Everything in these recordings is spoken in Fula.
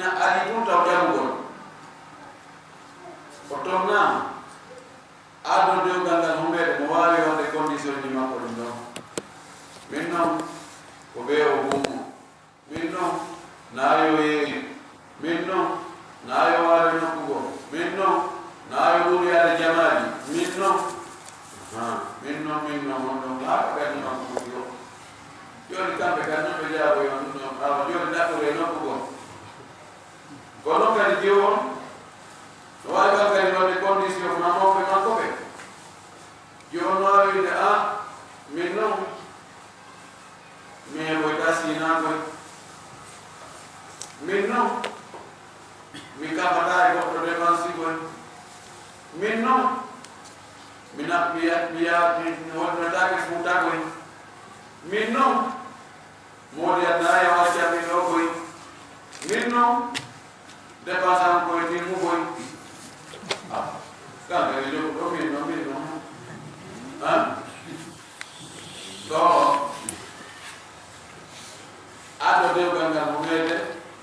ina ari tun taw jangol o tonna ado dewgal ngal humbede mo wawi wonde condition ji makko ɗum ɗon min noon ko ɓe o gummo min noon nayo yeeyi min noon nayo wawi nokkugo min noon nayo ɗuriyade jamaji min noon min noon on ɗon haa ɓerni makko ɓuuri o joni kamɓe kadi noon ɓe jaaboy on ɗum awa joni ɗaɓɓore nokkugo ko noon kadi jew on no wawi kam kadi wonde condition ma mawɓe makko ɓe joni wawi wide a min noon mi heɓoyta sinakoy min noon mi kafata e goɗɗo dépense koy min noon mi wonnotake fuuta koy min noon moodi addaye waccami ɗo koy min noon dépense am koye timmu koy kamɓe ɓe jogo ɗo min noon ɗo aɗo dewgal ngal mo meede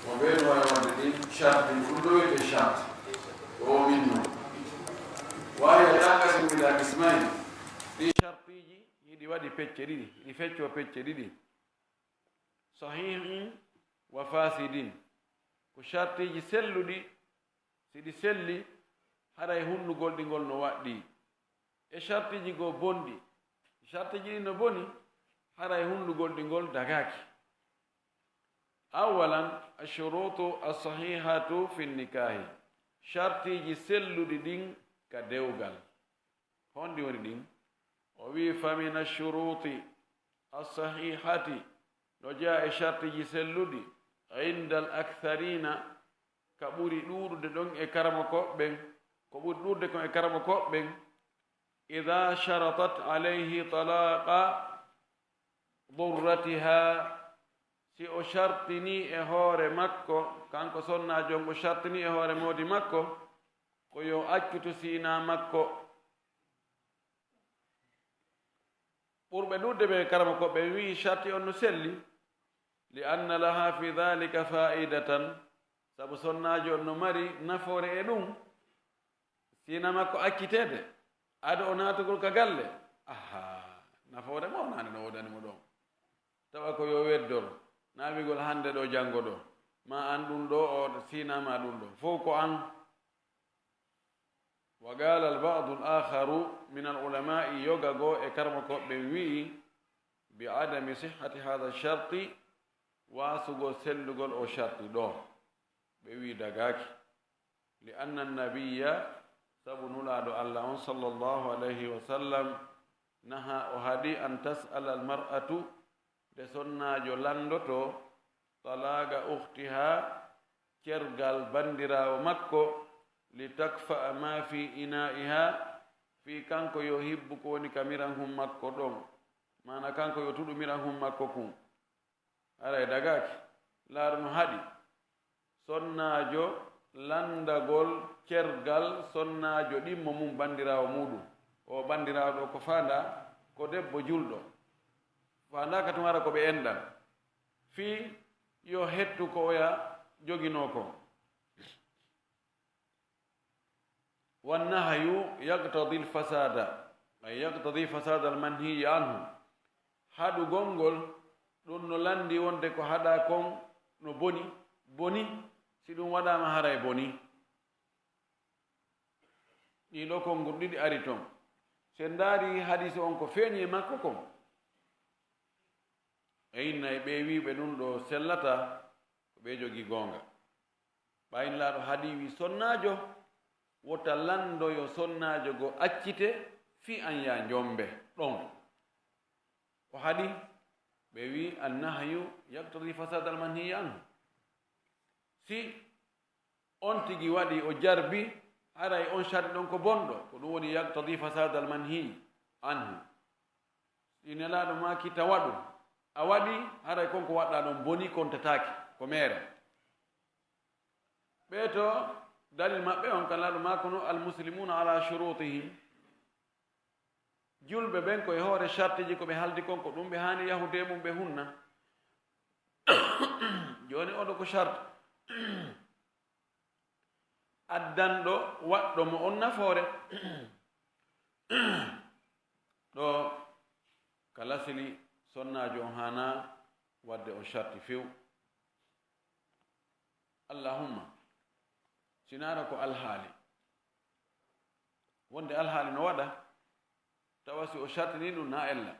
mo ɓeeno wawi wonde ɗin charte ɗum ɗo wiyete charte o min noon wawi yakasimila ismail ɗi chartiji hiɗi waɗi pecce ɗiɗi ɗi fecco pecce ɗiɗi sahihin wa fasidin ko chartiji selluɗi siɗi selli haray hunnugol ɗigol no waɗɗi e chartiji go bonɗi chartiji ɗi no boni haray hunnugol ɗigol dagaki awalan ashurutu assahihatu fi nikahi chartiji selluɗi ɗin ka dewgal honɗi woni ɗin o wi famin ashuruti assahihati no jaa e chartiji selluɗi inda al aktharina ka ɓuri ɗuɗude ɗon e karama koɓɓen ko ɓuri ɗurde kon e karama koɓɓen ida sharatat alayhi talaqa durratiha si o shartini e hoore makko kanko sonnajo on o shartini e hoore moodi makko ko yo accuto siina makko ɓurɓe ɗuɗde ɓe karama koɓɓe wi sharti on no selli li anna laha fi dhalika fa'idatan sabu sonnajo on no mari nafoore e ɗum siina makko accitede ada o naatugol ka galle aha nafoore mawnande no wodanimo ɗon tawa ko yo weddor naawigol hande ɗo janngo ɗo ma an ɗum ɗo o siinama ɗum ɗo fof ko an wa qala albadu l'akharu min alulamai yoga goo e karma koɓɓe wii bi adami sihhati hada charti waasugol sellugol o charti ɗo ɓe wi dagaki li anna annabiya sabu nulaaɗo allah on sallllahu alayhi wa sallam naha o haɗi an tas'ala almar'atu de sonnajo landoto talaga ukhtiha cergal bandirawo makko li takfa'a ma fi ina'iha fi kanko yo hibbu ko woni ka miran hum makko ɗon mana kanko yo tuɗu miran hum makko kum aray dagaki laaru no haɗi sonnajo landagol cergal sonnajo ɗimmo mum bandirawo muɗum o bandirawo ɗo ko fanda ko debbo julɗo fandaka tum ara ko ɓe enɗan fii yo hettu ko oya jogino ko wannahyu yaqtadi lfasada ay yaqtadi fasada almanhiyi anhu haɗu gongol ɗum no landi wonde ko haɗa kon no boni si ɗum waɗama haray boni ɗiɗo konngol ɗiɗi ari ton sen ndaari hadise on ko feeñi e makko kon e innayi ɓe wiɓe ɗum ɗo sellata ko ɓe jogi goonga ɓaynlaaɗo haadi wi sonnajo wota landoyo sonnajo go accite fi an ya jombe ɗon ko haɗi ɓe wi annahyu yaktadi fasad almanhiyi anhu si on tigi waɗi o jarbi haray on sharɗi ɗon ko bonɗo ko ɗum woni yaktadi fasad almanhiyi anhu si nelaɗo ma kita waɗu a waɗi haray konko waɗɗa ɗon boni kontataki ko mere ɓe to dalil maɓɓe on kalaɗo ma kono almuslimuna ala shurutihim julɓe ɓen koye hoore chartiji ko ɓe haldi kon ko ɗum ɓe hani yahude mum ɓe hunna joni oɗo ko charte addanɗo waɗɗo mo on nafoore ɗo kala sili sonnajo on hana wadde on sharti few allahumma sinara ko alhaali wonde alhaali no waɗa tawa si o shartini ɗum na ella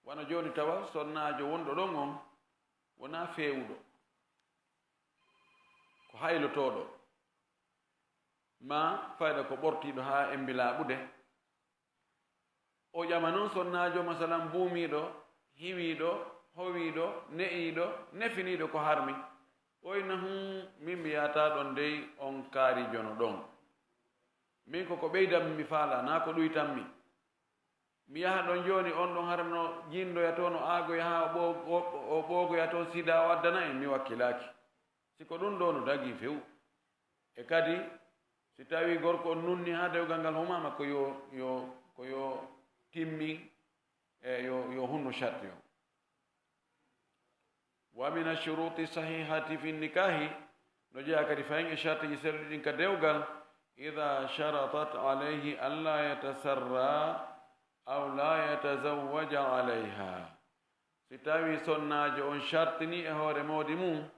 wana joni tawa sonnajo wonɗo ɗon on wona feewuɗo ko haylotoɗo ma fayda ko ɓortiɗo ha embilaɓude o ƴama noon sonnajo masalan buumiɗo hiwiɗo howiɗo ne'iɗo nefiniɗo ko harmi oyna min mbiyata ɗon dey on kaarijono ɗon min koko ɓeydanmi mi faala na ko ɗuytanmi mi yaha ɗon joni on ɗon harmino jindoya to no aagoya ha o ɓoogoya to sida o addana en mi wakkilaki siko ɗum ɗo no dagi few e kadi si tawi gorko on nunni ha dewgal ngal homama koyo timmi e yo hunno sharti o wa min ashuruti sahihati fi nikahi no jeeya kadi fayin e shartiji selluɗin ka dewgal ida sharatat alayhi an la yatasarra aw la yatazawwaja alayha si tawi sonnajo on shartini e hoore mawdi mum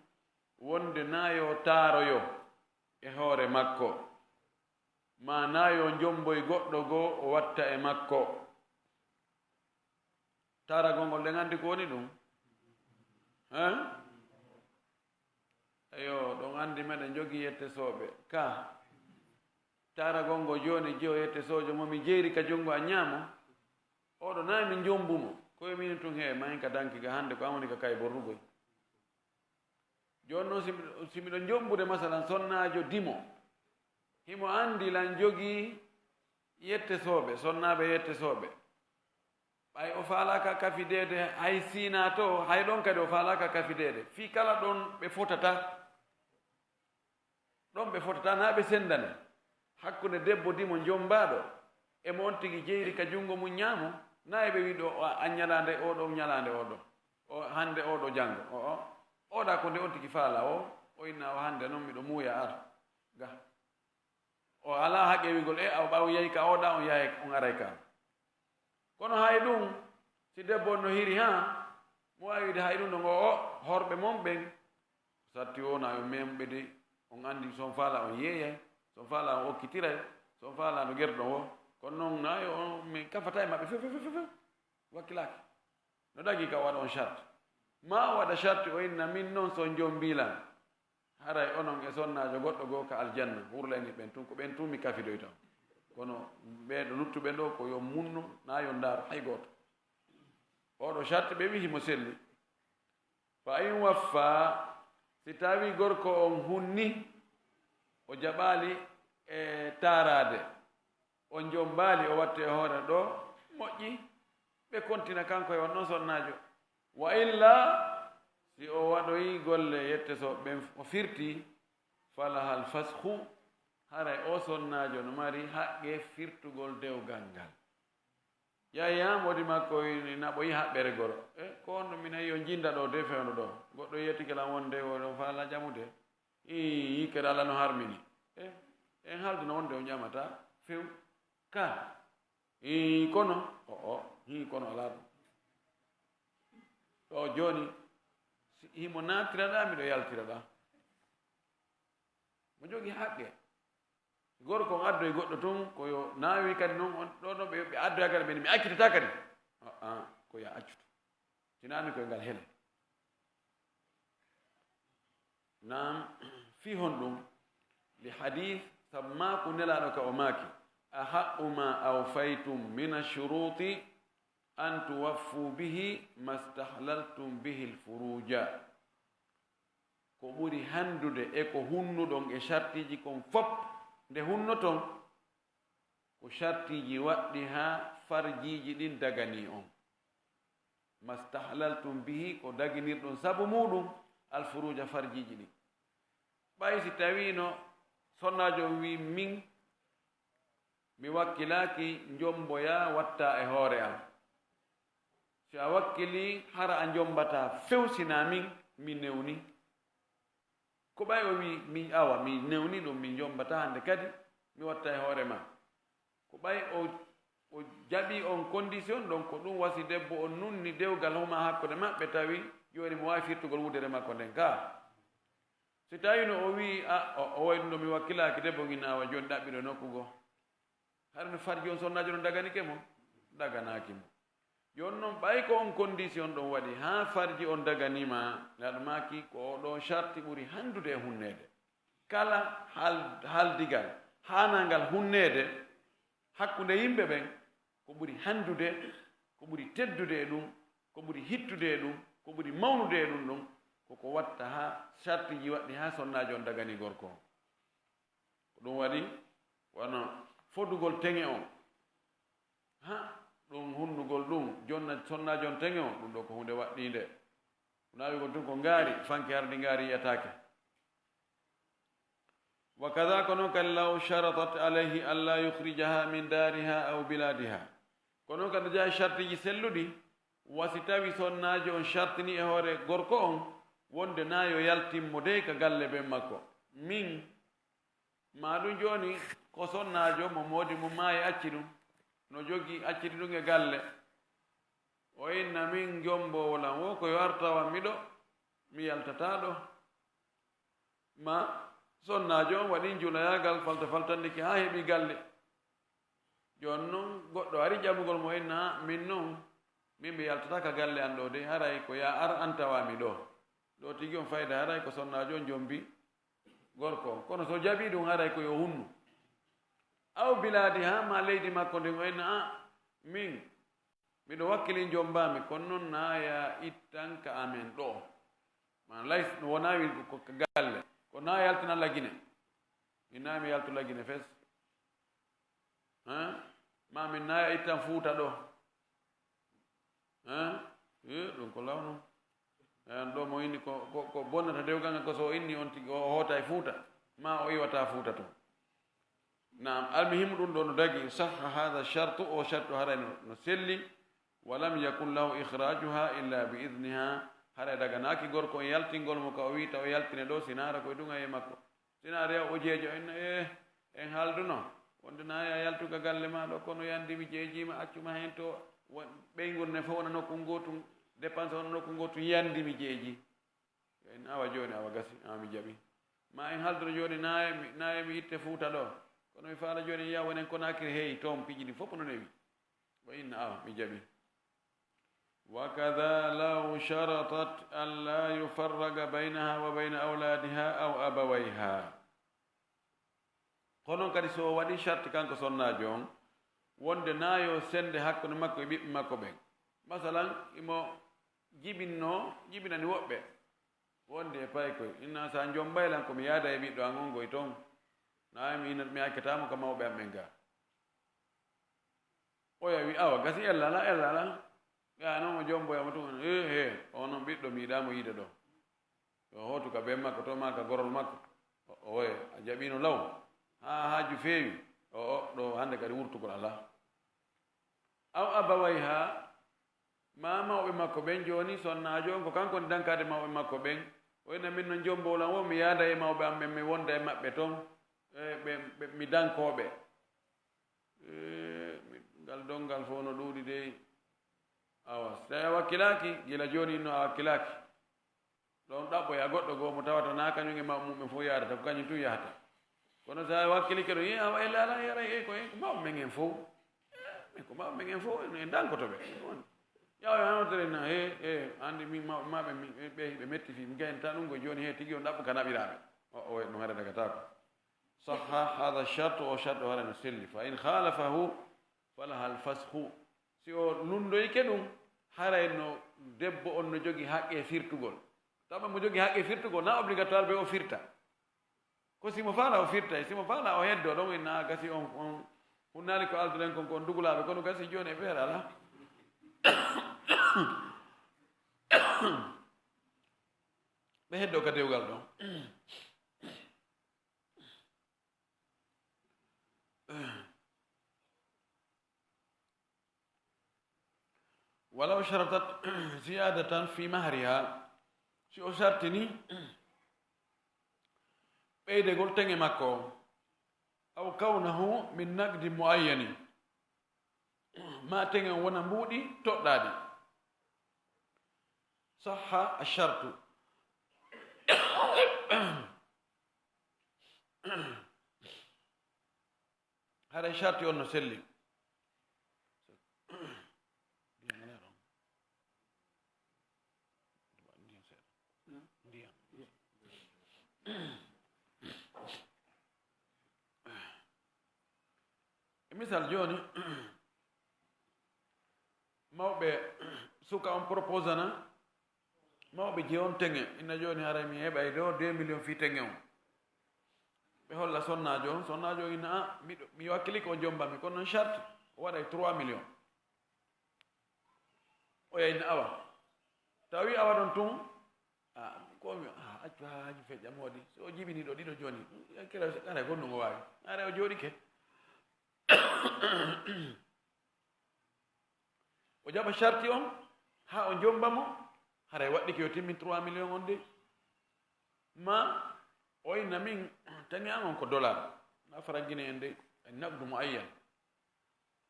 wonde nayo taaroyo e hoore makko ma nayo jomboy goɗɗo goo o watta e makko taaragol ngol ɗen anndi ko woni ɗum eyo ɗon anndi meɗen jogii yettesooɓe ka taaragol ngo jooni jeyo yettesoojo momi jeeri ka junngo a ñaamo oɗo nayi min jombumo koye min tun he mayin ka danki ga hannde ko amoni ka kay borrugoy jooni noon si miɗo jombude masalan sonnaajo dimo himo anndi lan jogii yettesooɓe sonnaaɓe yettesooɓe ɓay o faalaka kafideede hay siina to hay ɗon kadi o faalaka kafideede fii kala ɗon ɓe fotata naa ɓe sendane hakkunde debbo dimo jombaaɗo emo on tigi jeyri ka junngo mum ñaamo naa ɓe wi ɗo a ñalaande oɗo ñalaande oɗo o hannde oɗo janngo oɗa ko nde on tigi faala o inna o hannde noon miɗo muuya ar ga o alaa ha ƴewigol o ɓaw yehi ka oɗa on yahay on aray ka kono hay ɗum si debbo no hiri ha mo wawi wide hay ɗum ɗo ngo horɓe mon ɓen satti wona yo memɓe de on anndi son faala on yeeyay son faala on okkitiray son faala no gerɗo o kono noon nayo min kafata e maɓɓe fefefefefe wakkilaki no ɗagi ka waɗa on charte ma o waɗa charte o inna min noon son joom mbilan haray onon e sonnajo goɗɗo goo ka aljanna hurlayni ɓen tun ko ɓen tun mi kafidoy tan kono ɓeɗo luttuɓe ɗo ko yo munno na yo ndaaro hay gooto oɗo charte ɓe wi himo selli fa in waffa si tawi gorko on hunni o jaɓaali e taarade on jombaali o watte hoore ɗo moƴƴi ɓe kontina kanko e on ɗon sonnajo wa illa si o waɗoyi golle yetteso ɓen o firti falahal fashu haray o sonnajo no mari haqqe firtugol dewgal ngal yayam wodi makko naɓoyi haɓɓere goro ko on ɗo min ayi yo jinda ɗo de fewno ɗo goɗɗo yettigelan wonde oɗo faala jamude yikkede allah no harmini en haaldu no wonde o ñamata few ka kono kono ala ɗum ɗo joni himo natiraɗa miɗo yaltiraɗa mo jogi haqqe gorko on addoye goɗɗo tun koyo naawi kadi noon ɗo ɓe addoya kadi ɓeni mi accitata kadi ko ya accuto tinani koye ngal hele nam fi hon ɗum li hadith sabu maako nelaɗo ka o maaki ahaqu ma awfaytum min ashuruti an tuwaffu bihi ma stahlaltum bihi lfuruja ko ɓuri handude e ko hunnuɗon e chartiji kon fop nde hunnoton ko chartiji waɗɗi ha farjiji ɗin dagani on ma stahlaltum bihi ko daginirɗon sabu muɗum alfuruja farjiji ɗin ɓay si tawino sonnajo wi min mi wakkilaki jomboya watta e hoore am si a wakkili hara a jombata fewsina min mi newni ko ɓay o wi mi awa mi newni ɗum mi jombata hande kadi mi watta e hoore ma ko ɓay o jaɓi on condition ɗon ko ɗum wasi debbo on nunni dewgal huma hakkude maɓɓe tawi joni mo wawi firtugol wudere makko nden ka si tawi no o wi o way ɗum ɗo mi wakkilaki debbo gin awa joni ɗaɓɓiɗo nokku goo har no far joni sonnajo no daganike mo daganaki mo joni noon ɓay ko on condition ɗon waɗi ha farji on daganima neɗmaki ko oɗon charti ɓuuri handude e hunnede kala haldigal hanangal hunnede hakkude yimɓe ɓen ko ɓuri handude ko ɓuri teddude e ɗum ko ɓuri hittude e ɗum ko ɓuri mawnude e ɗum ɗum koko watta ha charti ji waɗɗi ha sonnajo on dagani gorko on ko ɗum waɗi wono fodugol teŋe on ha ɗum hunnugol ɗum jonna sonnajo on teŋe on ɗum ɗo ko hunde waɗɗinde nawi ko tun ko ngaari fanke hardi ngaari yiyatake wa kada ko noon kadi law sharatat alayhi an la yukhrijaha min dariha aw biladiha ko noon kadi jaa chartiji selluɗi wasi tawi sonnajo on chartini e hoore gorko on wonde na yo yaltimmo dey ka galle ɓen makko min ma ɗum joni ko sonnajo mo moodi mo maayi acci ɗum no jogi accidi ɗum e galle o inna min jombowolan wo ko yo artawan miɗo mi yaltata ɗo ma sonnajo on waɗin julayagal faltandiki ha heeɓi galle joni noon goɗɗo ari ƴamugol mo inna min noon min mi yaltata ka galle an ɗo de haray ko ya ar antawami ɗo tigi on fayda haray ko sonnajo on jombi gorko on kono so jaɓi ɗum haray ko yo hunnu aw biladi ha ma leydi makko ndin o inna min miɗo wakkilin jombami kono noon naya ittan ka amen ɗo ma lays no wonawi ko galle ko na yaltina lagine minna mi yaltu lagine fes ma min naya ittan fuuta ɗo ɗum ko lawno ɗo mo inni ko bonnata dewgal ngal ko so inni on tigi o hoota e fuuta ma o iwata fuuta to nam almuhimu ɗum ɗo no dagi sahha hada chartu o chartu haray no selli walam yakun lahu ihrajuha illa bi idniha haray daganaki gorko on yaltingol mo ka o wita o yaltine ɗo sinara koye ɗuga e makko sina rewa o jeejo enna en haalduno wonde naya yaltuga galle ma ɗo kono yandimi jeejima accuma hen to ɓeygol ne fof wona nokku ngotum dépense wona nokku ngotum yandimi jeeji en awa joni awa gasi mi jaɓi ma en halduno joni naye mi itte fuuta ɗo kono mi faala joni yiya wonen Conakry heeyi toon piiji ɗi fof no newi wa inna awa mi jaɓi وكذا لو شرطت أن لا يفرق بينها وبين أولادها أو أبويها kono kadi so waɗi charte kanko sonnajo on wonde nayo sende hakkude makko e ɓiɓɓe makko ɓen masalan imo jibinani woɓɓe wonde e pay koye inna sa jombaylan komi yaada e ɓiɗɗo an on goye toon nayi mi hakketamo ka mawɓe am ɓen ga oya wi awa gasi ellala ya noon o jomboyama tuma o noon ɓiɗɗo mi yiɗamo yiide ɗo yo hotu ka ɓen makko to ma ka gorol makko oye a jaɓino law ha haaju feewi ɗo hande kadi wurtugol ala aw abaway ha ma mawɓe makko ɓen joni sonnajo on ko kanko ni dankade mawɓe makko ɓen o ina min noon jombowolan wo mi yaada e mawɓe am ɓen mi wonda e maɓɓe toon mi dankoɓe ngal dongal fof no ɗuuɗi de awa so tawi a wakkilaki gila joni no a wakkilaki ɗon ɗaɓɓoya goɗɗo goo mo tawata na kañum e mawɓe mumɓe fof yadata ko kañum tun yahata kono sa wakkilike ɗo yi awa elle ala yaray ko mawɓe men en fof ko mawɓe men en fof en dankotoɓe yaw hanotere na andi min maɓe ɓe metti fi mi gayinta ɗum go joni he tigui on ɗaɓɓo ka naɓiraɓe o ɗum hara dagatako sahha hada charte o charte o hara no selli fa in khalafahu falaha alfashu si o lundoyke ɗum haray no debbo on no jogui haqqe firtugol tawa mo jogui haqqe firtugol na obligatoire ɓe o firta ko simo faala o firta simo faala o heddo ɗon inna gasi on hunnali ko alduɗen kon ko on dugulaɓe kono gasi joni e feere ala ɓe heddo ka dewgal ɗon ولو شرطت زيادة في مهرها si o sartini ɓeydegol tenge makko aw kawnahu min naqdi muayyani ma tenge wona mbuuɗi toɗɗaɗi sahha ashartu haɗa sharti on no selli misal joni mawɓe suka on proposana mawɓe je on tenge inna joni hara mi heɓay ɗo 2 millions fi tenge on ɓe holla sonnajo inna a mi wakkili ko jombami kono noon charte o waɗay 3 millions o yayna awa tawi awa ɗon tun komi accu ha haji feƴƴam waɗi so o jibini ɗo ɗiɗo joni kara gonɗum o wawi are o jooɗike o jaɓa charti on ha o jombamo haray waɗɗike yo timmin 3 millions on de ma o inna min tani an on ko dollar na farangine en de nabdu mo ayyan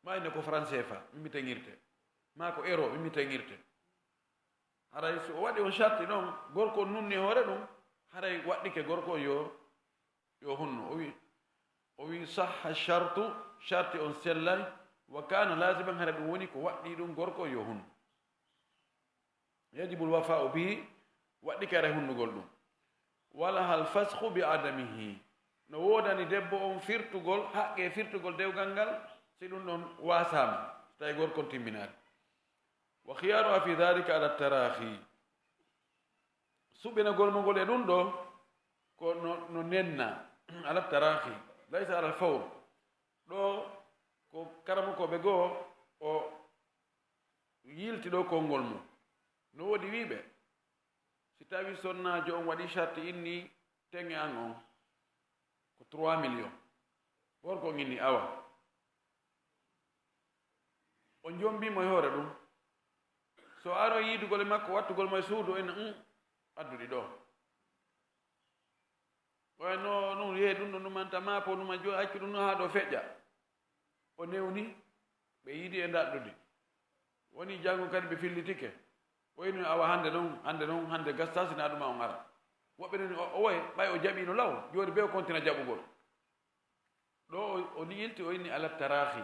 ma inne ko franc CFA mimi taŋirte ma ko euro mimi taŋirte haray so o waɗi on charti ɗon gorko nunni hoore ɗum haray waɗɗike gorko yo hunno o wi sahha charti on sellay wa kana lasiman hara ɗum woni ko waɗɗi ɗum gorko yo hunno yajibul wafa'u bihi waɗɗike ara hunnugol ɗum wala hal fashu bi adamihi no wodani debbo on firtugol haqqe firtugol dewgal ngal si ɗum ɗon wasama so tawi gorkon timminade wa khiyaruha fi dhalika ala tarahi suɓinagol mo ngol e ɗum ɗo ko no nenna ala tarahi laysa ala fawr ɗo ko karamokoɓe goo o yilti ɗo konngol mum no woodi wiiɓe si tawi sonnajo on waɗi charte inni tenge an on ko 3 millions worko on inni awa o jombimo e hoore ɗum so aro yiidugol e makko wattugol mo e suudu en adduɗi ɗo way no ɗum yehi ɗum ɗo numanta mapo numa jo accu ɗum no haa ɗo feƴƴa o newni ɓe yiidi e daɗɗude woni janngo kadi ɓe fillitike wayno awa hande gastasina ɗuma on ara woɓɓe noni o woy ɓay o jaɓino law joni be o continue jaɓugol ɗo o yilti o inni ala tarahi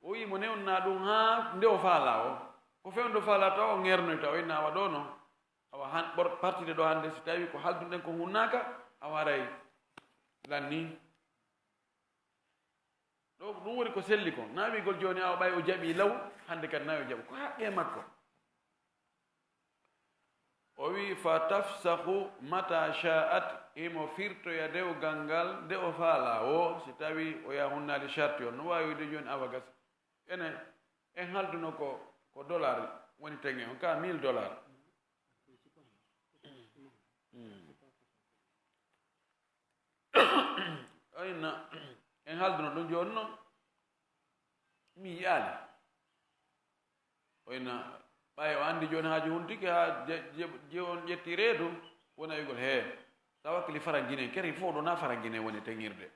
o wi mo newna ɗum ha nde o faala o ko fewndo faala taw o ŋernoyta o inna awa ɗo no awa partide ɗo hande so tawi ko halduɗen ko hunnaka a waray lanni ɗo ɗum woni ko selli ko nawigol joni awa ɓay o jaɓi law hande kadi nawi o jaɓa ko haqqe makko o wi fa tafsahu mata sha'at imo firtoya dewgal ngal nde o faala o si tawi o yaha hunnade charte on no wawi wide joni awa gasa ene en halduno ko dollar woni tenge on ka $1000 ayna en halduno ɗum joni noon mi yiyaali oyna ɓay o anndi jooni haaji huntike haa je on ƴetti reedu wona wigol hee sa wakkili farangine keri fof ɗo na farangine woni teŋirde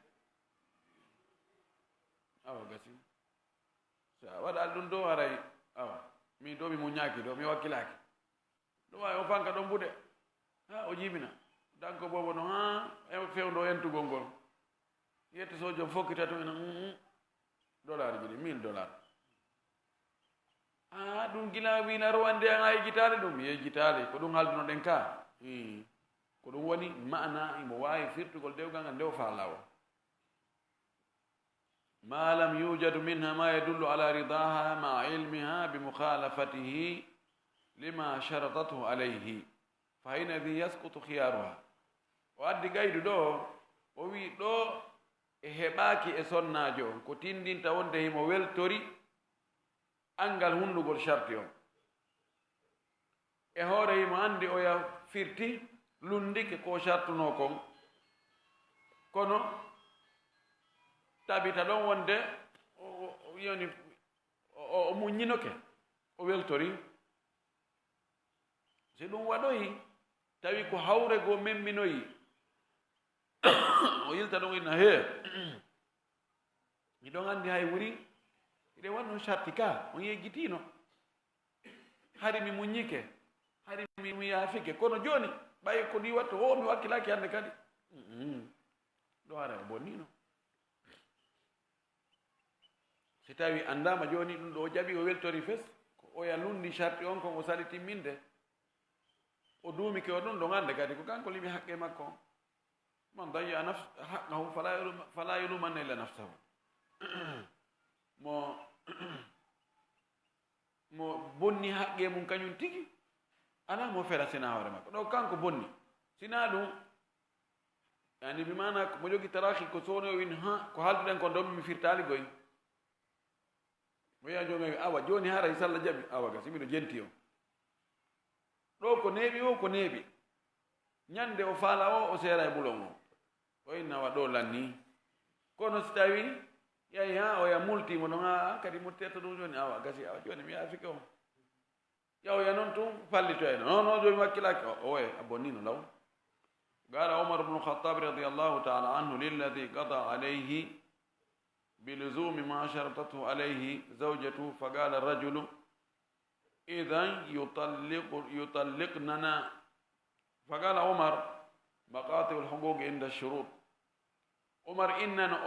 awa gasi so a waɗal ɗum ɗo haray awa min ɗo mi muñaaki ɗo mi wakkilaaki ɗum wawi o fanka ɗon mbuɗe ha o jibina danko bobo no ha fewndo entugol ngol yetta so jom fokkita to ena dollar ji ɗi $1000 ɗum gila wina rowande an a yejjitaade ɗum mi yejjitaade ko ɗum haldunoɗen ka ko ɗum woni mana imo waawi firtugol dewgal ngal nde o faala o ma lam yujadu minha ma yadullu ala ridaha ma ilmiha bi mukhalafatihi lima sharatathu alayhi fa hinadi yasqutu khiyaruha o addi gaydu ɗo o wi ɗo e heɓaaki e sonnajo on ko tindinta wonde himo weltori angal hundugol charte on e hoore himo anndi o ya firti lundike ko chartuno kon kono tabita ɗon wonde yoni o muññinoke o weltori si ɗum waɗoyi tawi ko hawre goo memminoyi o yilta ɗon ina he miɗon anndi hay wuri iɗe wanno sarti ka on yejjitino hari mi muññike hari mi yaafike kono jooni ɓay ko ɗi watto o mi wakkilaki hannde kadi ɗo ara o bonnino si tawi anndama jooni ɗum ɗo o jaɓi o weltori fes ko oya lundi sarti on kon o sali timminde o duumike o ɗum ɗon hannde kadi ko kanko limi haqqe makko man dayya haqqahu fala yulumanna illa nafsahu mo bonni haqqe mum kañum tigi ala mo fera sina hoore makko ɗo kanko bonni sina ɗum yani bimana mo jogi taraki ko sowno win ha ko haalduɗen ko ɗon mi firtali goy mo yiya joomi awa joni haray sallah jaɓi awa ga simiɗo jenti o ɗo ko neeɓi o ko neeɓi ñande o faala o seera e ɓulon o innawa ɗo lanni kono si tawi yahi ha oya multimo ɗon a kadi murtirta ɗum joni awa gasi awa joni mi yaafike o ƴawoya noon tun fallito eno non joni wakkilaki o a bonnino law قال عمر بن الخطاب رضي الله تعالى عنه للذي قضى عليه بلزوم ما شرطته عليه زوجته فقال الرجل إذا يطلقننا فقال عمر مقاطع الحقوق عند الشروط عمر إننا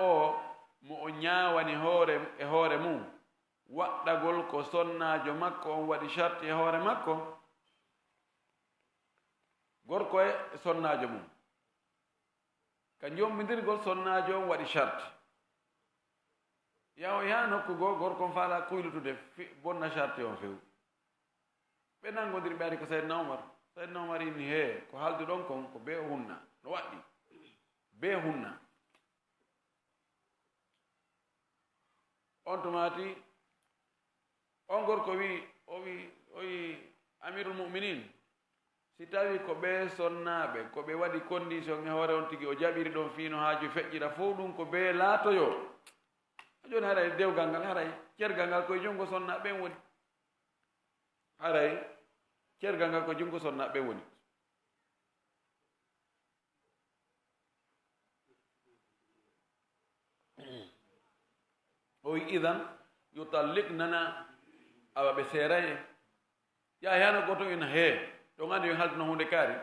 مؤنيا ونهور مو waɗɗagol ko sonnaajo makko on waɗi charte e hoore makko gorko e sonnaajo mum ka jombindirgol sonnaajo on waɗi charte yaw ya nokku goo gorko on faala kuylutude bonna charte on few ɓe nangodiri ɓe ari ko saydna omar inni he ko haaldu ɗon kon ko be hunna no waɗɗi be hunna on tumati on gorko o wi amirul muminin si tawi ko ɓe sonnaaɓe ko ɓe waɗi condition e hoore on tigi o jaɓiri ɗon fiino haaju feƴƴira fof ɗum ko ɓe laatoyo joni haray dewgal ngal haray cergal ngal koye junngo sonnaaɓe ɓen woni haray cergal ngal ko junngo sonnaaɓe ɓen woni o wi idan yutalliqnana awa ɓe seeraye yaa hano goto ina he ɗon andi yo halduno hunde kaari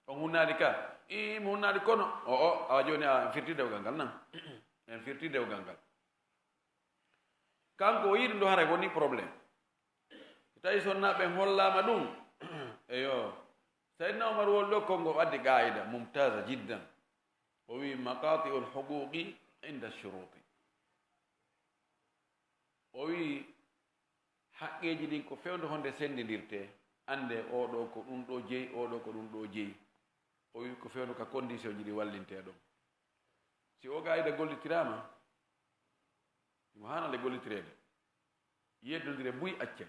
on hunnaali ka mi hunnaali kono awa joni en firti dewgal ngal nan en firti dewgal ngal kanko o yiɗi ɗo haray woni probléme so tawi sonnaaɓe hollama ɗum eyo saydna omar wol ɗo kongo waddi qaida mumtasa jiddan o wi maqatiu lhuquqi inda shuruti o wi haqqeji ɗin ko fewde honde sendidirte ande oɗo ko ɗum ɗo jeeyi oɗo ko ɗum ɗo jeeyi o wi ko fewde ka condition ji ɗi wallinte ɗon si o gayida gollitirama mo hanale gollitirede yeddodire buy accel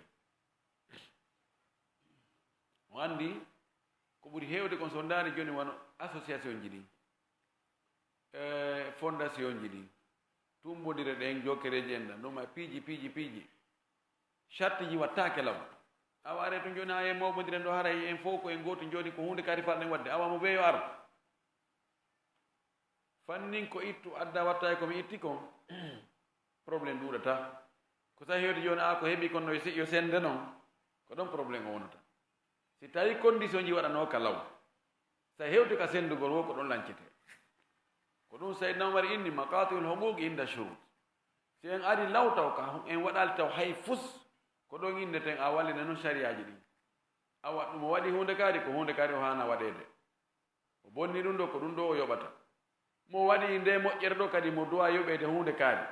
o andi ko ɓuri hewde kon so ndaari joni wono association ji ɗin fondation ji ɗin tumbodire ɗen jokereji en ɗan ɗuma piiji charte ji wattake law awa are to joni ha e mawɓodiren ɗo haray en fof ko en goto joni ko hunde kari falɗen wadde awamo weeyo ara fannin ko ittu adda watta komi itti kon probléme ɗuuɗata ko sa hewde joni ko heeɓi kon no yo sende noon ko ɗon probléme o wonata si tawi condition ji waɗano ka law sa hewde ka sendugol wo ko ɗon lancete ko ɗum saydna omar inni maqatiul huquqi inda shurut si en ari law taw ka en waɗali taw hay fus ko ɗon inneten a wallina noon sariyaji ɗin awa ɗum o waɗi hunde kaari ko hunde kaari o hana waɗede o bonni ɗum ɗo ko ɗum ɗo o yoɓata mo waɗi nde moƴƴere ɗo kadi mo duwa yoɓede hunde kaari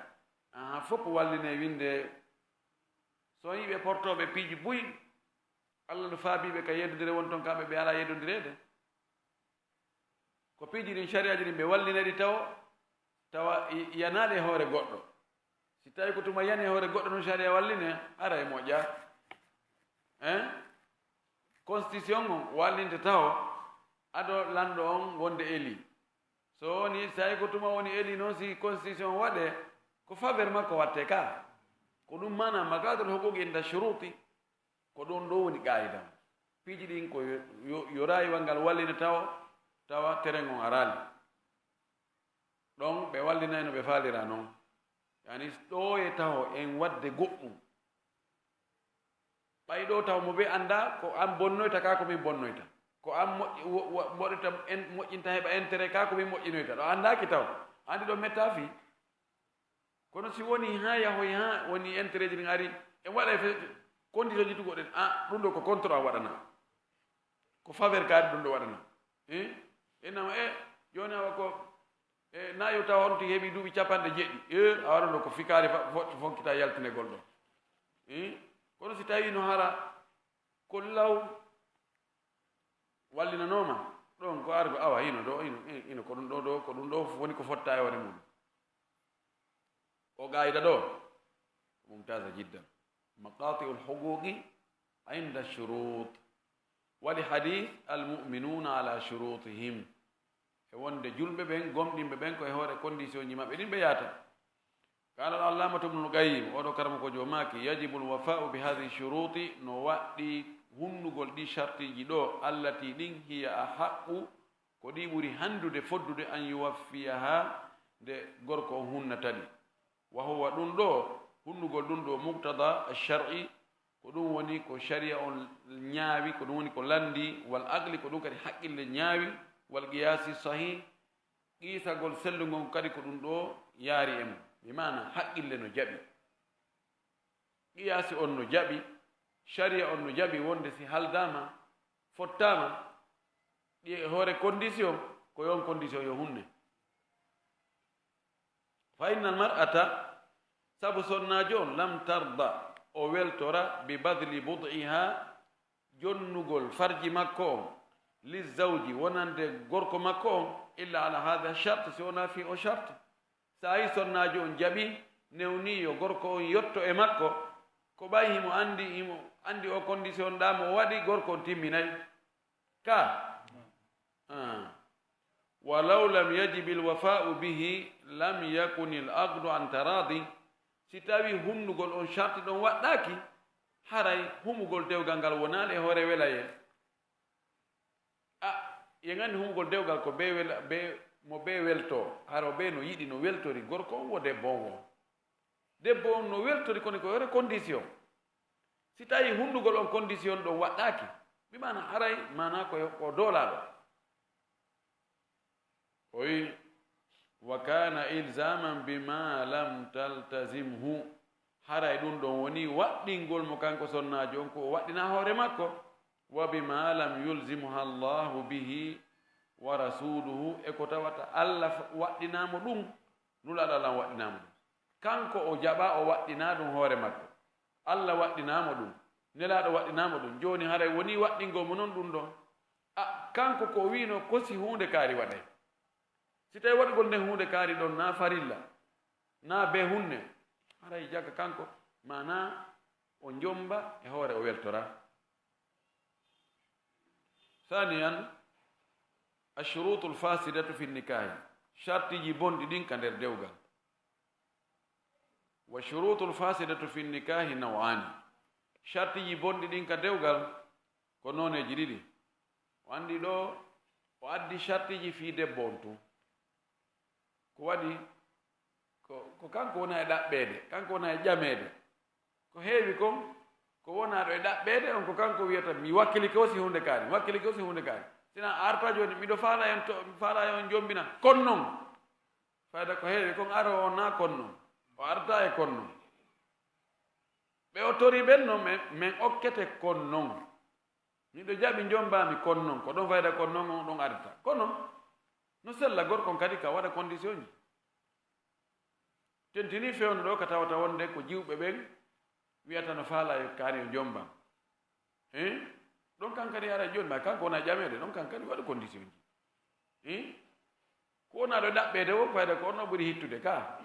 fof walline winde so yiɓe portoɓe piiji buy allah no faabiɓe ka yeddodire won toon kamɓe ɓe ala yeddodirede ko piiji ɗin sariyaji ɗin ɓe wallineɗi tawa yanaɗe hoore goɗɗo si tawi ko tuma yani hoore goɗɗo noon saria walline ara e moƴƴa constitution on wallinte taw aɗo lanɗo on wonde eli so woni so tawi ko tuma woni eli noon si constitution waɗe ko faveur makko watte ka ko ɗum mana magadol huquqi inda shuruti ko ɗum ɗo woni qa'ida piiji ɗin ko yo rayiwal ngal wallina tawa terrain on arali ɗon ɓe wallinayi no ɓe faalira noon yani ɗo e taw en wadde goɗɗum ɓay ɗo taw mo ɓe annda ko an bonnoyta ka ko min bonnoyta ko an moɗita moƴƴinta heɓa intérêt ka ko min moƴƴinoyta ɗo anndaki taw andi ɗo metta fi kono si woni ha yahoy ha woni intérêt ji ɗin ari en waɗa condition ji tugoɗen ɗum ɗo ko contrat waɗana ko faveur kaari ɗum ɗo waɗana enama joni awa ko nayo taw on tigi heeɓi duuɓi 90 a waɗa ɗo ko fikaari fonkita yaltinegol ɗo kono si tawi no hara ko law wallinanoma ɗon ko argo awa ino ɗo ino ko ɗum ɗo ɗo ko ɗum ɗo woni ko fotta e hoore mum o gayda ɗo mumtasa jiddan maqatiu lhuquqi inda الشروط ولحديث المؤمنون على شروطهم e wonde julɓe ɓen gomɗinɓe ɓen ko e hoore condition ji maɓɓe ɗin ɓe yaata قال العلامة ابن القيم ودو كرمكو جوماكي يجب الوفاء بهذه الشروط نوادي هنغول دي شرطي جدو التي دين هي أحق كودي بوري هندو دي فدو دي أن يوفيها دي غوركو هن تدي وهو دندو هنغول دندو مقتضى الشرعي كودو وني كو شريعة نياوي كودو وني كو لاندي والأقل كودو كدي حق النياوي والقياس الصحيح قيسا غول سلنغون كدي كودو دو ياري ام بمعنى حق اللي نو جابي قياسي on no jaɓi sharia on no jaɓi wonde si haldama fottama ɗi hoore condition ko yon condition yo hunne fa inna almar'ata sabu sonnajo on lam tarda o weltora bi badli bud'iha jonnugol farji makko on lizawji wonande gorko makko on illa ala hada shart si wona fi o shart sa yi sonnajo on jaɓi newni yo gorko on yotto e makko ko ɓay himo andi o condition ɗamo o waɗi gorko on timminayi ka walaw lam yajibi lwafa'u bihi lam yakuni l aqdu an taradi si tawi humnugol on charti ɗon waɗɗaki haray humugol dewgal ngal wonali e hoore welaye ye gandi humugol dewgal ko mo be welto haro be no yiɗi no weltori gorko on wo debbo on wo debbo on no weltori kono ko hoore condition si tawi hundugol on condition ɗon waɗɗaki ɓimana haray mana ko doolaɗo o wi wa kana ilzaman bima lam taltazimhu haray ɗum ɗon woni waɗɗingol mo kanko sonnajo on ko o waɗɗina hoore makko wa bima lam yulzimha allahu bihi wa rasuluhu e ko tawata allah waɗɗinamo ɗum nulaɗo allah waɗɗinamo ɗum kanko o jaɓa o waɗɗina ɗum hoore makko allah waɗɗinamo ɗum nelaɗo waɗɗinamo ɗum joni haray woni waɗɗingo mo noon ɗum ɗon kanko ko wino kosi hunde kaari waɗay si tawi waɗugol nde hunde kaari ɗon na farilla na be hunne haray jagga kanko mana o jomba e hoore o weltora ثانيا الشروط الفاسدة في النكاح شرط جبون دين كان ديوغال والشروط الفاسدة في النكاح نوعان شرط جبون دين كان ديوغال كنون جديد وعندي دو وعندي شرط جي في دبونتو كوادي ko kanko wona e ɗaɓɓeede kanko wona e ƴameede ko heewi kon ko wonaaɗo e ɗaɓɓeede on ko kanko wiyata mi wakkilike o si hunde kaari mi wakkilike o si hunde kaari sina arta joni miɗo faala en faala on jombina kon noon fayda ko heewi kon aro on na kon noon o arta e kon noon ɓe o tori ɓen noon min okkete kon noon miɗo jaɓi jombami kon noon ko ɗon fayda kon noon on ɗon arta kono no sella gorkon kadi ka waɗa condition ji tentini fewno ɗo ka tawata wonde ko jiwɓe ɓen wiyata no faala e kaari o jombam ɗon kankadi ara joni ma kanko wona ƴamede ɗon kankadi waɗa condition ji ko wona ɗo ɗaɓɓede o fayda ko onno ɓuuri hittude ka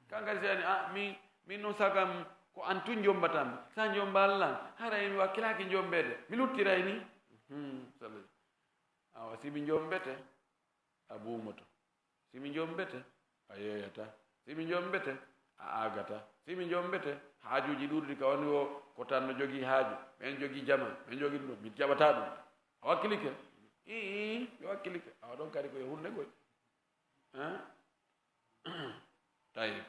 kankadi si ani min noon sagam ko an tun jombatam sa jomba allah haray mi wakkilaki jombede mi luttiray ni awa simi jombete a buumoto simi jombete a yeeyata simi jombete a agata simi jombete haajuji ɗuɗɗi ka woni o ko tan no jogii haaju ɓen jogii jama ɓen jogii ɗum mi jaɓata ɗum a wakkilike yo wakkilike awa ɗon kadi koye hunde goy طيب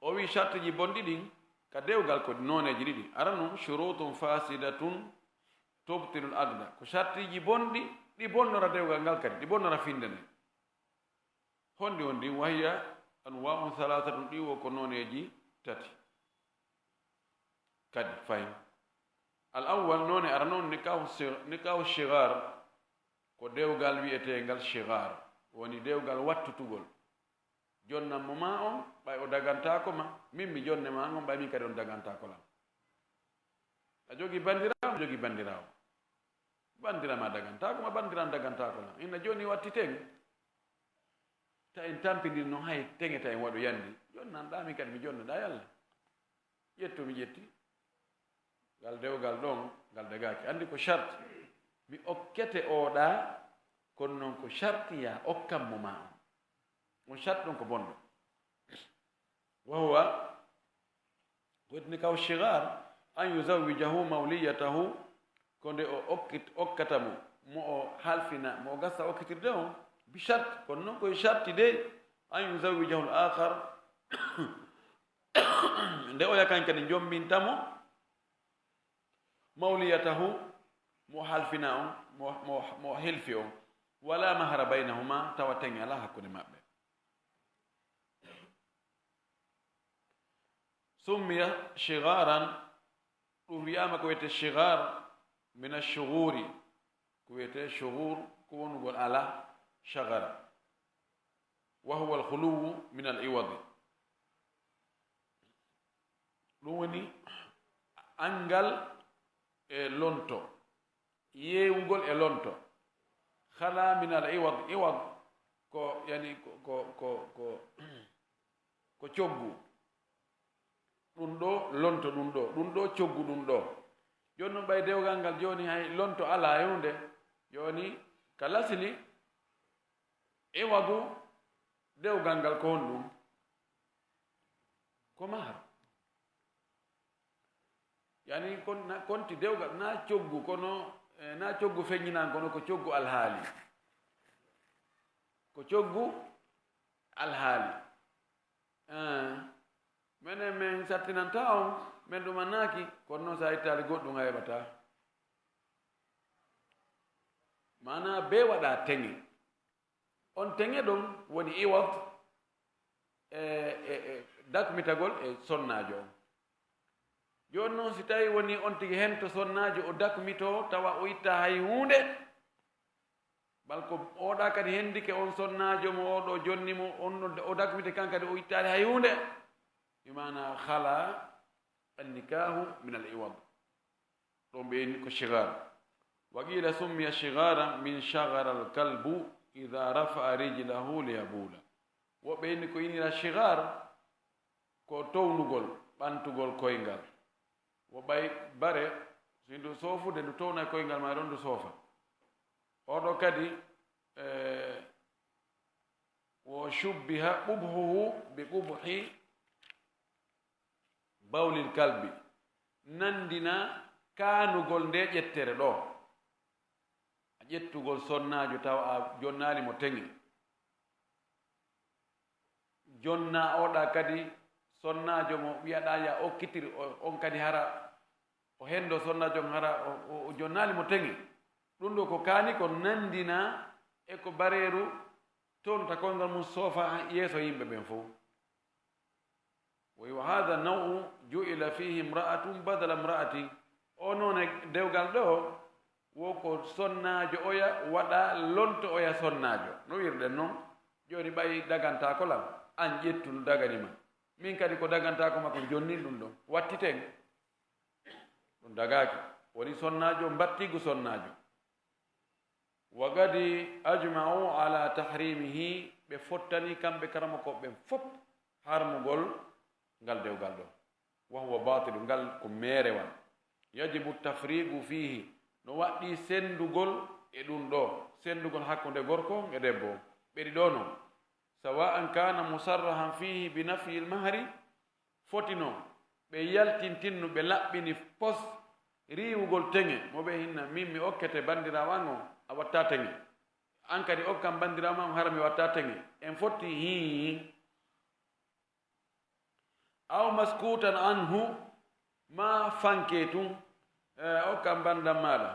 o wi charte ji bonɗi ɗin ka dewgal ko noneji ɗiɗi arano shurutun fasidatun tubtilul aqda ko charte ji bonɗi ɗi bonnora dewgal ngal kadi ɗi bonnora finde nde honde on ɗin wahiya anwa'un thalathatun ɗi wo ko noneji tati kadi fayim al awwal none arano nikahu shigar ko dewgal wi'etengal shigar woni dewgal wattutugol jonnammo ma on ɓay o dagantako ma min mi jonne ma on ɓay min kadi on dagantako lam a jogi bandirawo jogi bandirawo bandirama dagantako ma bandiram dagantako lam inna joni watti ten ta en tampidiri noon hay teŋeta en waɗo yandi jonnanɗa min kadi mi jonneɗa yalla ƴettu mi ƴetti ngal dewgal ɗon ngal dagaki andi ko charte mi okkete oɗa kono noon ko chartiya okkammo ma on charte ɗon ko bonɗo wahuwa wetni kaw shigar an yuzawijahu mawliyatahu ko nde o okkatamo mo o halfina mo o gassa okkitirde on bi charte kono noon koye charte de an yuzawijahu l akhar nde oya kan kadi jombintamo mawliyatahu mo halfina on mo helfi on wala mahara baynahuma tawa teŋe ala hakkude maɓɓe summiya shigaran ɗum wiyama ko wiyete shigar min ashuguri ko wiyete shugur ko wonugol ala shagara wa huwa alkhuluwu min aliwadi ɗum woni angal e lonto yewugol e lonto khala min aliwad iwad ko yani ko coggu ɗum ɗo lonto ɗum ɗo coggu ɗum ɗo joni noon ɓay dewgal ngal joni hay lonto ala yewde joni ka lasili iwadu dewgal ngal ko hon ɗum ko mahar yani konti dewgal na coggu kono na coggu feññinan kono ko coggu alhaali ko coggu alhaali minen min sattinanta on min ɗumannaki kono noon sa ittali goɗɗum a heɓata mana be waɗa teŋe on teŋe ɗon woni iwad dakmitagol e sonnajo on joni noon si tawi woni on tigi hento sonnajo o dakmito tawa o itta hay hunde balko oɗa kadi hendike on sonnajo mo oɗo jonni mo on o dakmite kan kadi o ittali hay hunde bimana khala annikahu min aliwad ɗon ɓeyni ko shigar wa qila summiya shigara min shagara alkalbu ida rafa'a rijlahu liyabula wo ɓeyni ko inira shigar ko townugol ɓantugol koyngal wo ɓay bare so ndu soofude ndu towna koyngal ma ɗon ndu soofa oɗo kadi wo shubbiha ɓubhuhu bi ɓubhi bawlil kalbi nandina kaanugol nde ƴettere ɗo a ƴettugol sonnajo taw a jonnali mo teŋi jonna oɗa kadi sonnajo mo wiyaɗa ya okkitiri on kadi hara o hendo sonnajo on hara o jonnali mo teŋi ɗum ɗo ko kaani ko nandina e ko bareeru toon takolngal mum soofa yeeso yimɓe ɓen fof wa hada nawu ju'ila fihi imra'atun badala imra'atin o noon e dewgal ɗo woko sonnajo oya waɗa lonto oya sonnajo no wirɗen noon joni ɓayi daganta ko lam an ƴettu no daganima min kadi ko dagantako makko jonnin ɗum ɗon wattiten ɗum dagaki woni sonnajo mbattigu sonnajo wa gadi ajma'u ala tahrimihi ɓe fottani kamɓe karama ko ɓen fop harmugol ngal dewgal ɗo wa huwa batilu ngal ko merewan yajibu tafrigu fihi no waɗɗi sendugol e ɗum ɗo sendugol hakkude gorko e debbo ɓeɗi ɗo noon sawa'an kana musarrahan fihi bi nafyi lmahri fotino ɓe yaltintinno ɓe laɓɓini pos riwugol teŋe mo ɓe hinna min mi okkete bandirawan o a watta teŋe an kadi okkam bandiramam harmi watta tenge en fotti hi aw maskutan anhu ma fanke tum okkam bandam maɗa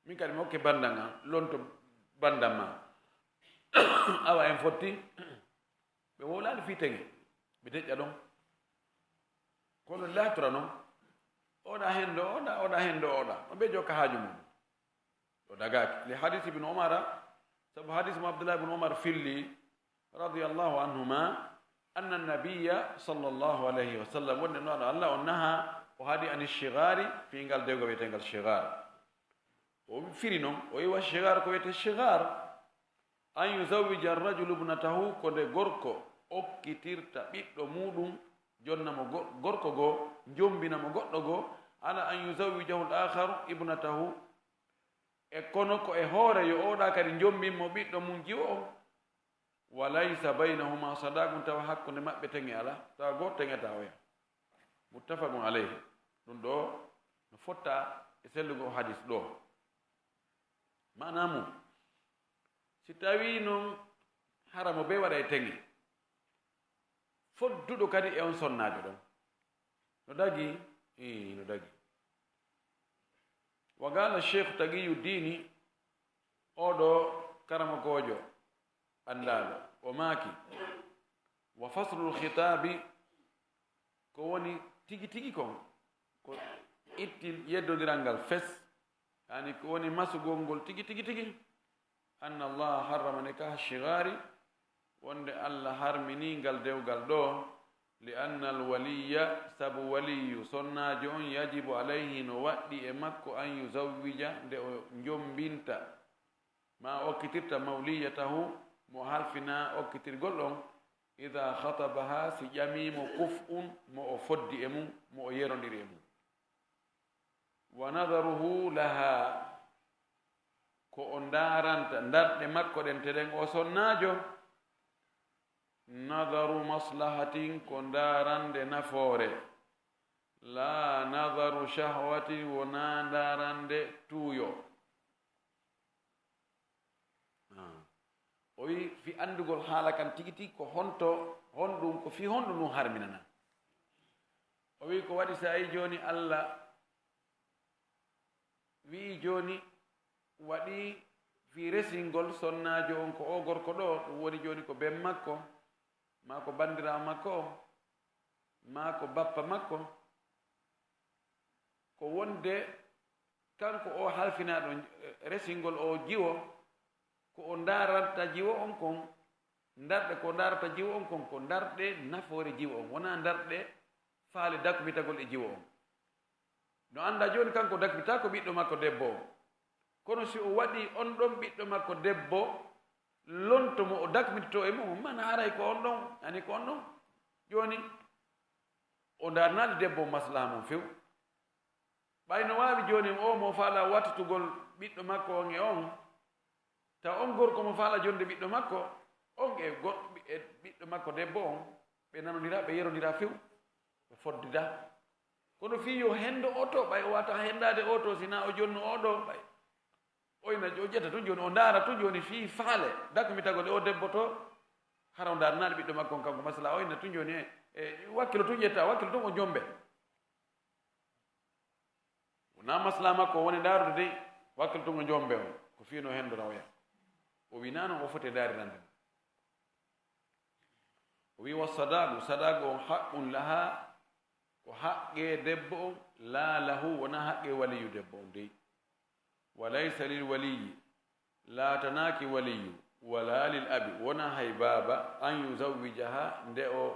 min kadi mi hokke bandanga lonto bandam ma awa en fotti ɓe wolani fi tenge ɓe deƴƴa ɗon kono latora noon oɗa hendo oɗa hendo oɗa no ɓe jokka haaju mum ɗo dagaki li hadis ibne omara sabu hadis mo abdoulah ibne omar filli radiallahu anhuma anna annabiya sallllahu alayhi wa sallam wonde no aɗa allah on naha o haadi ani chigari fingal dewgo wiyetengal chigar o firi noon o yiwa chigar ko wiyete chigar an yuzawija arrajulu ibnatahu ko nde gorko okkitirta ɓiɗɗo muɗum jonnamo gorko goo jombinamo goɗɗo goo ala an yuzawijahu l akharu ibnatahu e kono ko e hoore yo oɗa kadi jombinmo ɓiɗɗo mum jiwo o wa laysa baynahuma sadaqum tawa hakkude maɓɓe tenge ala tawa goto tengeta oya muttafaqun alayhi ɗum ɗo no fotta e sellugo hadis ɗo manamum si tawi noon haramo be waɗa e tenge fodduɗo kadi e on sonnajo ɗon no dagi no dagi wa gala cheikh tagiyu dini oɗo karamakojo andaɗo o maaki wa faslul khitabi ko woni tigi tigi kon ko itti yeddodiral ngal fes yani ko woni masugol ngol tigi tigi tigi anna allah harrama nikah chigari wonde allah harminingal dewgal ɗo li anna alwaliya sabu waliyu sonnajo on yajibu alayhi no waɗɗi e makko an yuzawwija nde o jombinta ma okkitirta mawliyatahu mo halfina okkitirgol on ida khatabaha si ƴamimo kuf'un mo o foddi e mum mo o yerodiri e mum wa nadaruhu laha ko o daranta darɗe makko ɗen teɗen o sonnajo nadaru maslahatin ko darande nafoore la nadaru shahwatin wona darande tuuyo o wi fi andugol haala kan tigi tigi ko honɗum ko fi honɗum ɗum harminana o wi ko waɗi sa yi joni allah wi joni waɗi fi resingol sonnajo on ko o gorko ɗo ɗum woni joni ko ben makko ma ko bandira makko o ma ko bappa makko ko wonde kanko o halfinaɗo resingol o jiwo ko o daranta jiwo on kon darɗe ko darata jiwo on kon ko darɗe nafoore jiwo on wona darɗe faale dakmitagol e jiwo on no anda joni kanko dakmita ko ɓiɗɗo makko debbo o kono si o waɗi on ɗon ɓiɗɗo makko debbo lontomo o dakmitito e mum mana haray ko on ɗon ani ko on ɗon joni o darnali debbo maslaha mum few ɓayno wawi joni o mo faala wattitugol ɓiɗɗo makko on e on taw on gorko mo faala jonde ɓiɗɗo makko on e ɓiɗɗo makko debbo on ɓe nanodira ɓe yerodira few ɓe foddida kono fi yo hendo oto ɓay o wata hendade oto sina o jonno oɗo ɓay oyna o ƴetta tun joni o daara tun joni fi faale dakmitagol e o debbo to hara o darnaɗe ɓiɗɗo makko on kanko masala oyna tun joni e wakkilo tun ƴetta wakkilo tun o jombe wona masala makko woni daarude dey wakkilo tun o jombe on ko fino hendora oya o wi nano o foti daarirande o wi wa sadagu on haqqun laha ko haqqe debbo on la lahu wona haqqe waliyu debbo on dey wa laysa lil waliyi laatanaki waliyu wala lil abi wona hay baba an yuzawwijaha nde o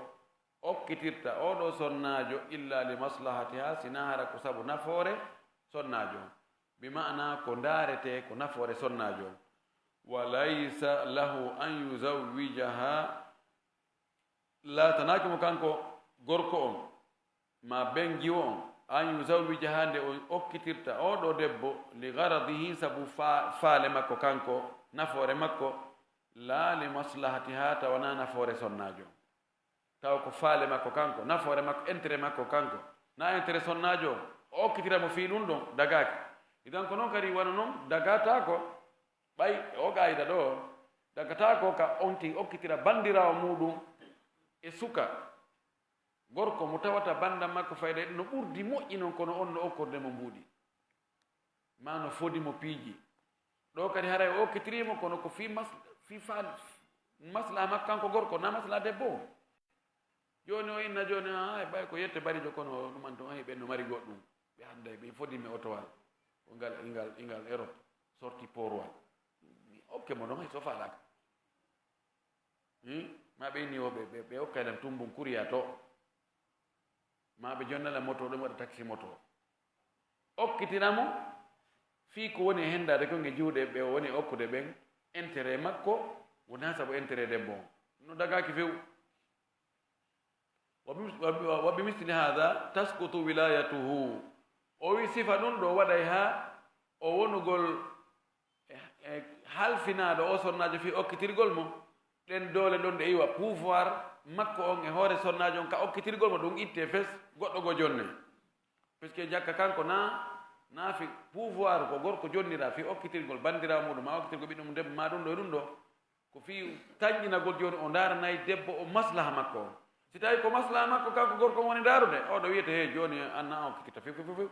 okkitirta oɗo sonnajo illa li maslahatiha sina hara ko sabu nafoore sonnajo bi ma'na ko daarete ko nafoore sonnajo wa laysa lahu an yuzawwijaha laatanaki mo kanko gorko on ma ben jiwo on an yuzawwijaha nde o okkitirta oɗo debbo li garadihi sabu faale makko kanko nafoore makko la li maslahatiha tawana nafoore sonnajo taw ko faale makko kanko nafoore makko intérêt makko kanko na intérêt sonnajo o okkitiramo fi ɗum ɗon dagaki idan ko noon kadi wona noon dagata ko ɓay o gayda ɗo daga ta ko ka onti okkitira bandirawo muɗum e suka gorko mo tawata banda makko fayda no ɓurdi moƴƴi noon kono on no okkorde mo mbuuɗi ma no fodi mo piiji ɗo kadi haray o okkitirimo kono ko fi maslaha makko kanko gorko na maslaha debbo joni o inna joni hay ɓay ko yette barijo kono ɗuman to hay ɓenno mari goɗɗum ɓe handay ɓe fodimi otowal o ngal Europe sorti porwal okke mo ɗon hay so falaka ma ɓe inni o ɓe okkayɗam tumbum kuriya to ma ɓe jonnala moto ɗum waɗa taxi moto okkitiramo fii ko woni e hendade konge juuɗe ɓe woni okkude ɓen intérêt makko wona sabu intérêt debbo on no dagaki few wa bimisli hada taskutu wilayatuhu o wi sifa ɗum ɗo waɗay ha o wonugol halfinaɗo o sonnajo fi okkitirgol mo ɗen doole ɗon ɗe iwa pouvoir makko on e hoore sonnajo on ka okkitirgol mo ɗum itte fes goɗɗo go jonne puisque jakka kanko na fi pouvoir ko gorko jonnira fi okkitirgol bandirawo muɗum ma okkitirgol ɓiɗɗum debbo ma ɗum ɗo e ɗum ɗo ko fi taƴƴinagol joni o daranayi debbo o maslaha makko on si tawi ko maslaha makko kanko gorko woni darude oɗo wiyete he joni anna okkitirta few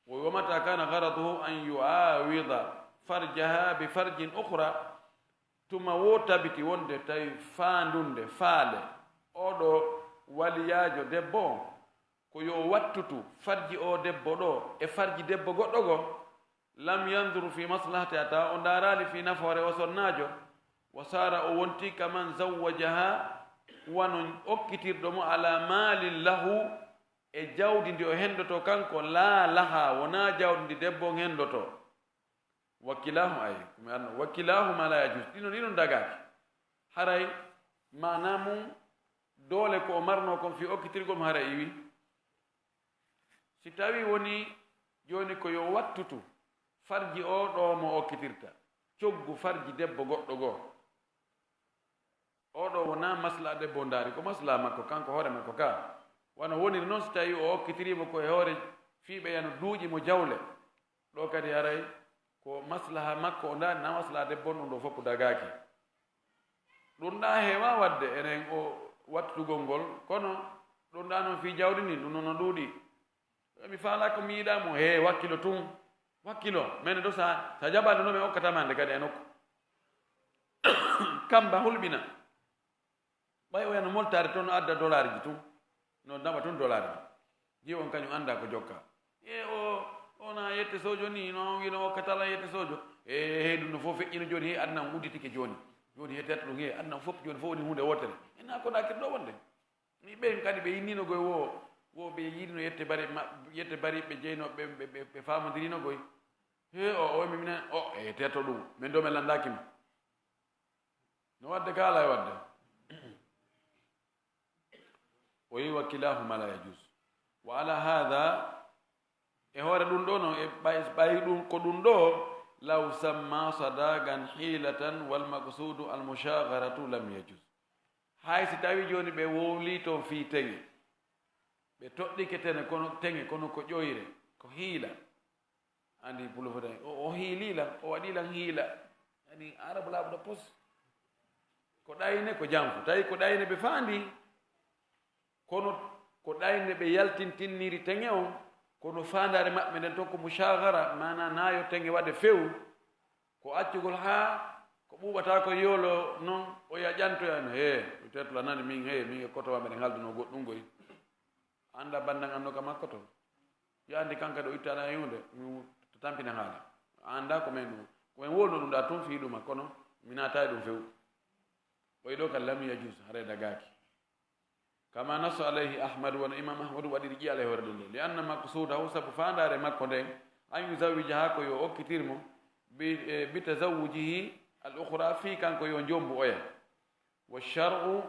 wa mata kana garaduhu an yuawida farjaha bi farjin ukhra tuma wo tabiti wonde tawi faandunde faale oɗo waliyajo debbo ko yo wattutu farji o debbo ɗo e farji debbo goɗɗo go lam yanduru fi maslahati ata o darali fi nafoore o sonnajo wa sara o wonti kaman zawwajaha wano okkitirɗo mo ala malin lahu e jawdi ndi o hendoto kanko la laha wona jawdi ndi debbo on hendoto wakkilahu ay mi anno wakkilahuma la yajus ɗinon dagaki haray mana mum doole ko o marno kon fi okkitirgol mo hara iwi si tawi woni joni ko yo wattutu farji o ɗo mo okkitirta coggu farji debbo goɗɗo goo oɗo wona masla debbo ndaari ko masla makko kanko hoore makko ka wano woniri noon so tawi o okkitirimo ko e hoore fiiɓe yano duuƴi mo jawle ɗo kadi haray ko maslaha makko o ndaari na maslaha debbo ɗum ɗo fof dagaki ɗum ɗa heewa wadde enen o wattugol ngol kono ɗum ɗa noon fi jawdi ni ɗum noon no ɗuuɗi mi faala ko mi yiɗamo he wakkilo tun wakkilo mene ɗo sa jaɓade no mi okkatamande kadi e nokku kamba hulɓina ɓay o yana moltare toon no adda dollar ji tun no naɓa tun dollar ji on kañum anda ko jokka ona yette sojo ni no wino okkatala yette sojo he ɗum no fof feƴƴino joni he adnan udditike joni he tetta ɗum he adnan fof joni fof woni hunde wotere ena ko ɗakir ɗo wonde mi ɓen kadi ɓe yinnino goye wo ɓe yiɗino yette bari ɓe jeynoɓe ɓe famodirino goye he o mi minen e tetto ɗum min do mi landakima no wadde ka ala e wadde o yi wakkilahuma la yajus wa ala hada e hoore ɗum ɗo no e ɓayi ɗum ko ɗum ɗo law samma sadagan hilatan wal maqsudu al mushagaratu lam yajus hay si tawi joni ɓe wowli toon fi teŋe ɓe toɗɗike teŋe kono ko ƴoyre ko hiila andi pulofota o hiilila o waɗilan hiila ani arabe laaɓuɗo pos ko ɗayne ko janfo tawi ko ɗayne ɓe faandi kono ko ɗayne ɓe yaltintinniri teŋe on kono faandare maɓɓe nden toon ko mushagara mana nayo teŋe waɗe few ko accugol haa ko ɓuuɓata ko yoolo noon o ya ƴantoyano he tetla nani min e kotowaɓe ɗen halduno goɗɗum goy anda bandan anndo ka makko to yo andi kanka ɗo ittana hunde to tampina haala anda ko men ɗum koen wolno ɗum ɗa tun fiiɗuma kono mi naatayi ɗum few ɓoy ɗo ka lam yajus haray dagaki kama nasso alayhi ahmadu wono imam ahmadu waɗiri ƴi alay hoore ɗum nde li anna maksudahu sabu fandare makko nden an yusawija ha ko yo okkitirmo bi tazawujihi al ukhra fi kanko yo jombu oya wa shar'u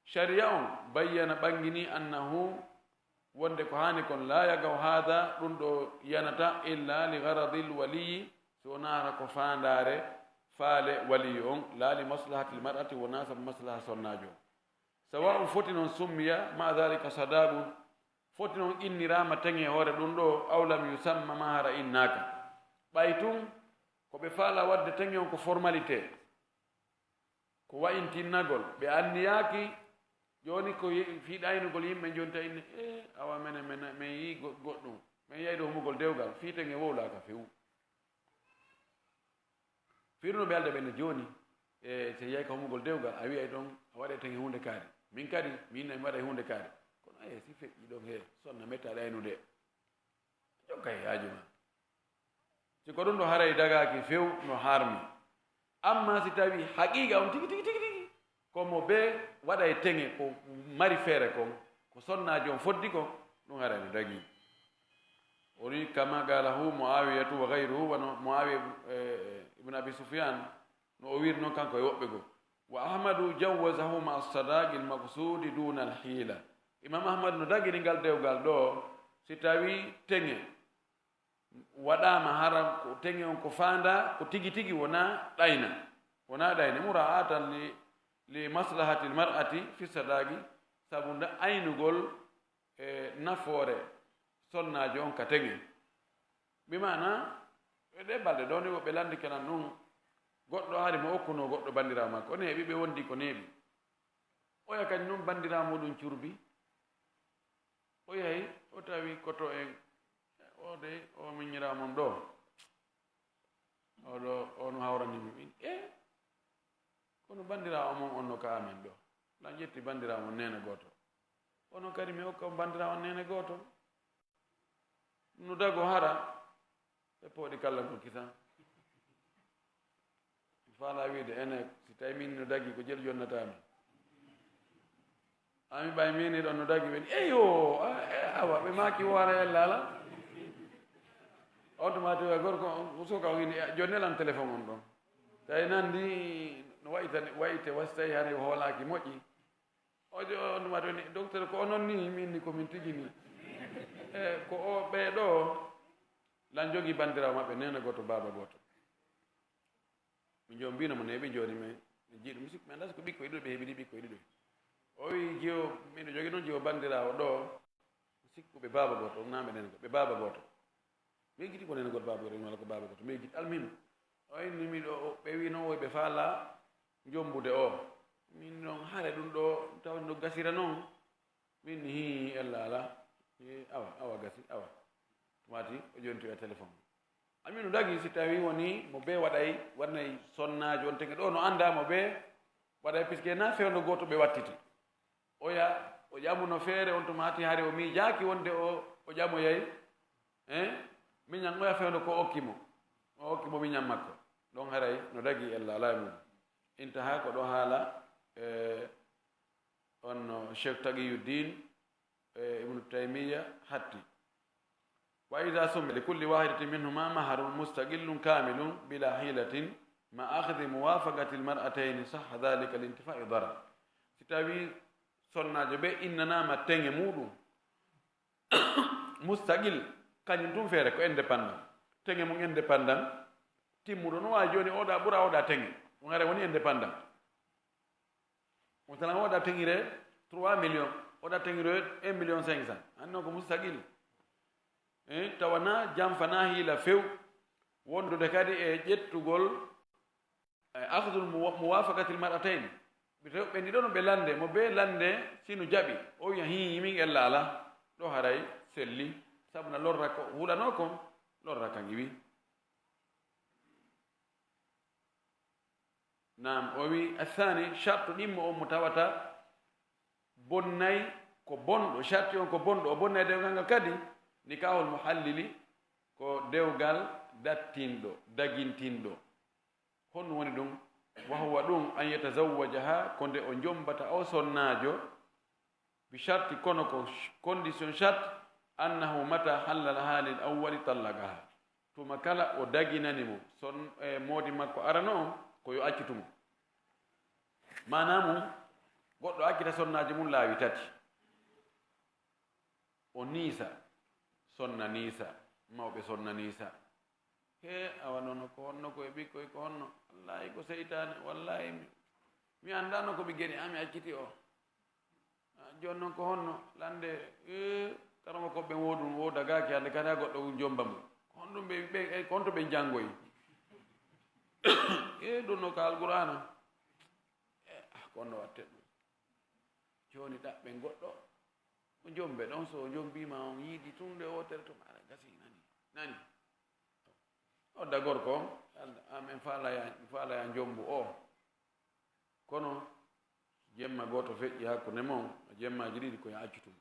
sharia on bayyana ɓangini annahu wonde ko hani kon la yagaw hada ɗum ɗo yanata illa li garadi l waliyi so naata ko fandare faale waliyu on la li maslahati l mar'ati wona sabu maslaha sonnajo sawa'u foti noon summiya ma dhalika sadagu foti noon innirama teŋe hoore ɗum ɗo aw lam yusamma ma hara innaka ɓay tun ko ɓe faala wadde tangi on ko formalité ko wayintinnagol ɓe anniyaki joni ko fiiɗaynugol yimɓe joni tawine awa mene min yi goɗɗum min yeyɗo humugol dewgal fiitenge wowlaka fewu fiiruno ɓe alda ɓenne joni so yeey ko humugol dewgal a wiyay ɗon a waɗe tangi hunde kaari min kadi min mi waɗa hunde kaari kono si feƴƴi ɗon he sonna metta ɗaynude jokka e haajuma siko ɗum ɗo haray dagaki few no harmi amma si tawi haqiqa on tigi tigi tigi tigi komo be waɗa e teŋe ko mari feere kon ko sonnaji on foddi ko ɗum haray no dagi woni kama galahu muawiyatu wa gayruhu wono muawiya ibne abi sufyan no o wiri noon kanko e woɓɓe goo wa ahmadu jawasahu ma sadaqi lmaksudi duna alhiila imam ahmad no dagiri ngal dewgal ɗo si tawi teŋe waɗama hara ko teŋe on ko faanda ko tigi tigi wona ɗayna mura'atan li maslahati lmar'ati fi sadaqi sabu nda aynugol nafoore sonnaji on ka teŋe bimana ɗe balɗe ɗo ni woɓe landi kenan ɗum goɗɗo haari mo okkuno goɗɗo bandirawo makko on heeɓi ɓe wondi ko neeɓi oya kañ noon bandirawo muɗum curbi o yahi o tawi koto en o de o miññirawo mon ɗo oɗo ono hawranimi min kono bandirawo mon on no ka amen ɗo lan ƴetti bandirawo mon nene goto ono kadi mi hokka bandirawo on nene goto no dago hara e pooɗi kalla ngol kisan faala wiide ene si tawi min no dagi ko jel jonnatami ami ɓay mini ɗon no dagi weni eyo awa ɓe maki woara elle ala on tuma tawi gorko suka o ini jonnelan téléphone on ɗon tawi nandi no wayite wasi tawi hane hoolaki moƴƴi on tuma tawi docteur ko onon ni min ni komin tigi ni ko o ɓeeɗo lan jogui bandirawo maɓɓe nena goto baba goto min joni mbinomo neeɓi joni mi jiiɗo mi sikki mi anda so ko ɓikkoye ɗiɗo ɓe heeɓini ɓikkoye ɗiɗo o wi jiyo miɗo jogui noon jiyo bandirawo ɗo sikku ɓe baba goto naɓe nene ɓe baba goto mi guiɗi ko nene goto baba goto walla ko baba goto mi guiɗi almino o inni miɗo ɓe wi noon woyɓe faala jombude o min noon haare ɗum ɗo taw no gasira noon min ni hi ella ala awa gasi awa tumati o jonti e téléphone ami no dagi si tawi woni mo be waɗnayi sonnaji on tege ɗo no anda mo be waɗay puisque na fewno goto ɓe wattiti oya o ƴamuno feere on tumati haari o miijaki wonde o ƴamoyay miñan oya fewno ko okkimo miñan makko ɗon haray no dagi ella ala e mum intaha ko ɗo haala on cheikh taqiyuddin ibnu taymiya hatti wa ida summi li kulli wahidatin minhuma maharun mustaqillun kamilun bila hilatin ma akhdi muwafaqati almar'atayn sahha dhalika lintifai darar si tawi sonnajo ɓe innanama teŋe muɗum mustaqil kañum tum feere ko indépendant teŋe mum indépendant timmuɗo no wawi joni oɗa ɓuura oɗa teŋe ɗum ara woni indépendant on tana oɗa teŋire 3 millions oɗa teŋire 1 million 500 anndi noon ko mustaqil tawana jamfana hiila few wondude kadi e ƴettugol akhdul muwafaqatil mar'atayn ɓe ndi ɗon ɓe lande mo be lande sino jaɓi o wiya hi min ella ala ɗo haray selli sabu na lorra ko huɗano kon lorra kan iwi nam o wi athani charte ɗimmo on mo tawata bonnay ko bonɗo charte on ko bonɗo o bonnay dewgal ngal kadi nikahul muhallili ko dewgal dattinɗo dagintinɗo honɗum woni ɗum wahuwa ɗum an yatazawwajaha ko nde o jombata o sonnajo bi charte kono ko condition charte annahu mata hallal haalil awwali tallagaha tuma kala o daginanimo son moodi makko arano on ko yo accitumo manamum goɗɗo accita sonnaji mum laawi tati o niisa sonna niisa mawɓe sonna niisa he awa noon ko honno koye ɓikkoye ko honno wallahi ko seytane wallahi mi andano ko ɓi geɗi ami acciti o joni noon ko honno lande karama koɓe woodum wodagaki hande kata goɗɗo jomba mum honɗum ɓe honto ɓe janggoyi e ɗum no ka alqur'ana kono watte ɗum joni ɗaɓɓe goɗɗo o jombe ɗon so jombima on yiidi tunde o tere to mara gasi nani odda gorko amen faalaya jombu o kono jemma goto feƴƴi hakkunde mon jemmaji ɗiɗi koye accutum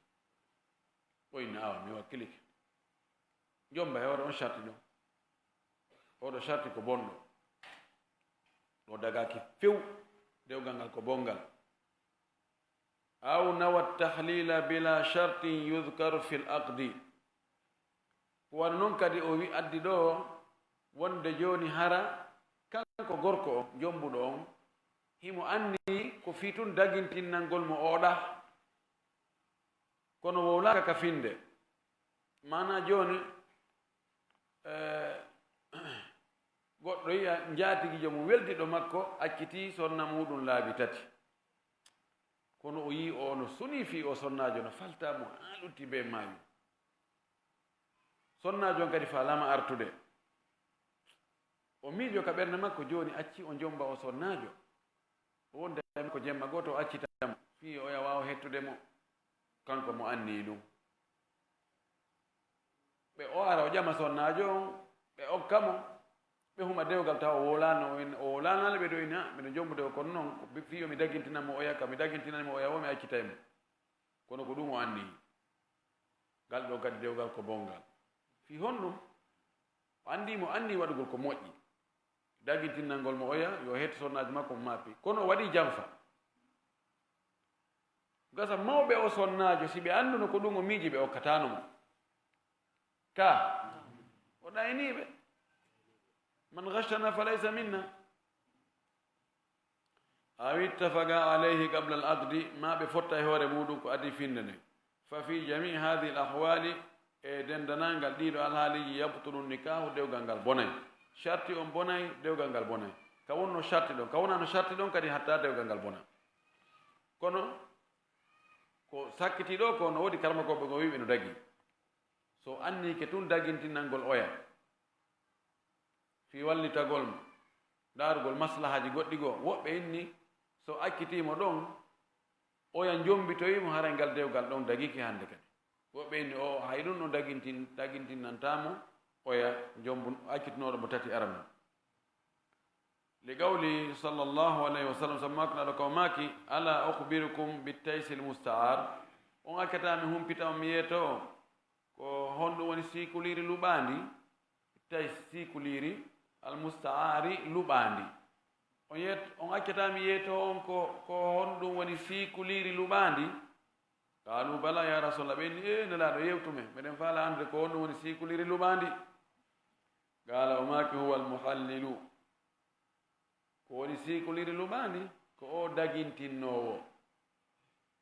ɓoyna awa mi wakkilike jomba hewre on charti ɗon oɗo charti ko bonɗo o dagaki few dewgal ngal ko bongal aw nawat tahlila bila chartin yudkaru fi l aqdi ko wana noon kadi o wi addi ɗo wonde joni hara kanko gorko o jombuɗo on himo anni ko fi tun dagintinnalngol mo oɗa kono wowlaka ka finde mana joni goɗɗo yiya jaatigijo mum weldiɗo makko acciti sonna muɗum laabi tati kono o yi o no suni fi o sonnajo no faltamo ha ɗutti be maayo sonnajo on kadi falama artude o miijo ka ɓernde makko joni acci o jomba o sonnajo o wondemi ko jemma goto o accitamo fi o ya wawa hettude mo kanko mo anni ɗum ɓe o ara o ƴama sonnajo on ɓe okkamo ɓe huma dewgal taw o wolanale ɓe ɗoyni ha mbiɗa jombude o kono noon ko fiyo mi dagintinanmo o yakka mi dagintinanmo o yawo mi accitaymo kono ko ɗum o anni ngal ɗo kadi dewgal ko bongal fi honɗum o andimo anni waɗugol ko moƴƴi dagintinnalngol mo oya yo hetto sonnaji makko mo mappi kono o waɗi janfa gasa mawɓe o sonnajo si ɓe annduno ko ɗum o miiji ɓe okkatano mo ka o ɗayniɓe man gashana falaysa minna aw ittafaga alayhi qabla al aqdi ma ɓe fotta e hoore muɗum ko adi finde nde fa fi jami hadihi l ahwali e dendanalngal ɗiɗo alhaaliji yabtulu nikahu dewgal ngal bonay charti on bonay dewgal ngal bonay ka wonno charti ɗon ka wonano charti ɗon kadi hatta dewgal ngal bona kono ko sakkiti ɗo ko no woodi karmakoɓe go wiɓe no dagi so anni ke tun dagintinnalngol oya fi wallitagol daarugol maslahaji goɗɗi goo woɓɓe inni so akkitimo ɗon oya jombitoyimo haray ngal dewgal ɗon dagiki hannde kadi woɓɓe inni o hay ɗum no dagintinnantamo oya jombu accitinoɗo mo tati arano li qawli sallllahu alayhi wa sallam sammakno aɗo kaw maki ala ukhbirukum bittaysi l mustaar on akkatami humpita on mi yeeto o ko honɗum woni sikuliri luɓandi tays sikuliri almustaari luɓandi on accatami yeeto on ko honɗum woni sikuliri luɓandi qalu bala ya rasulallah ɓenni nelaɗo yewtume meɗen faala andre ko honɗum woni sikuliri luɓandi qala o maki huwa almuhallilu ko woni sikuliri luɓandi ko o dagintinnowo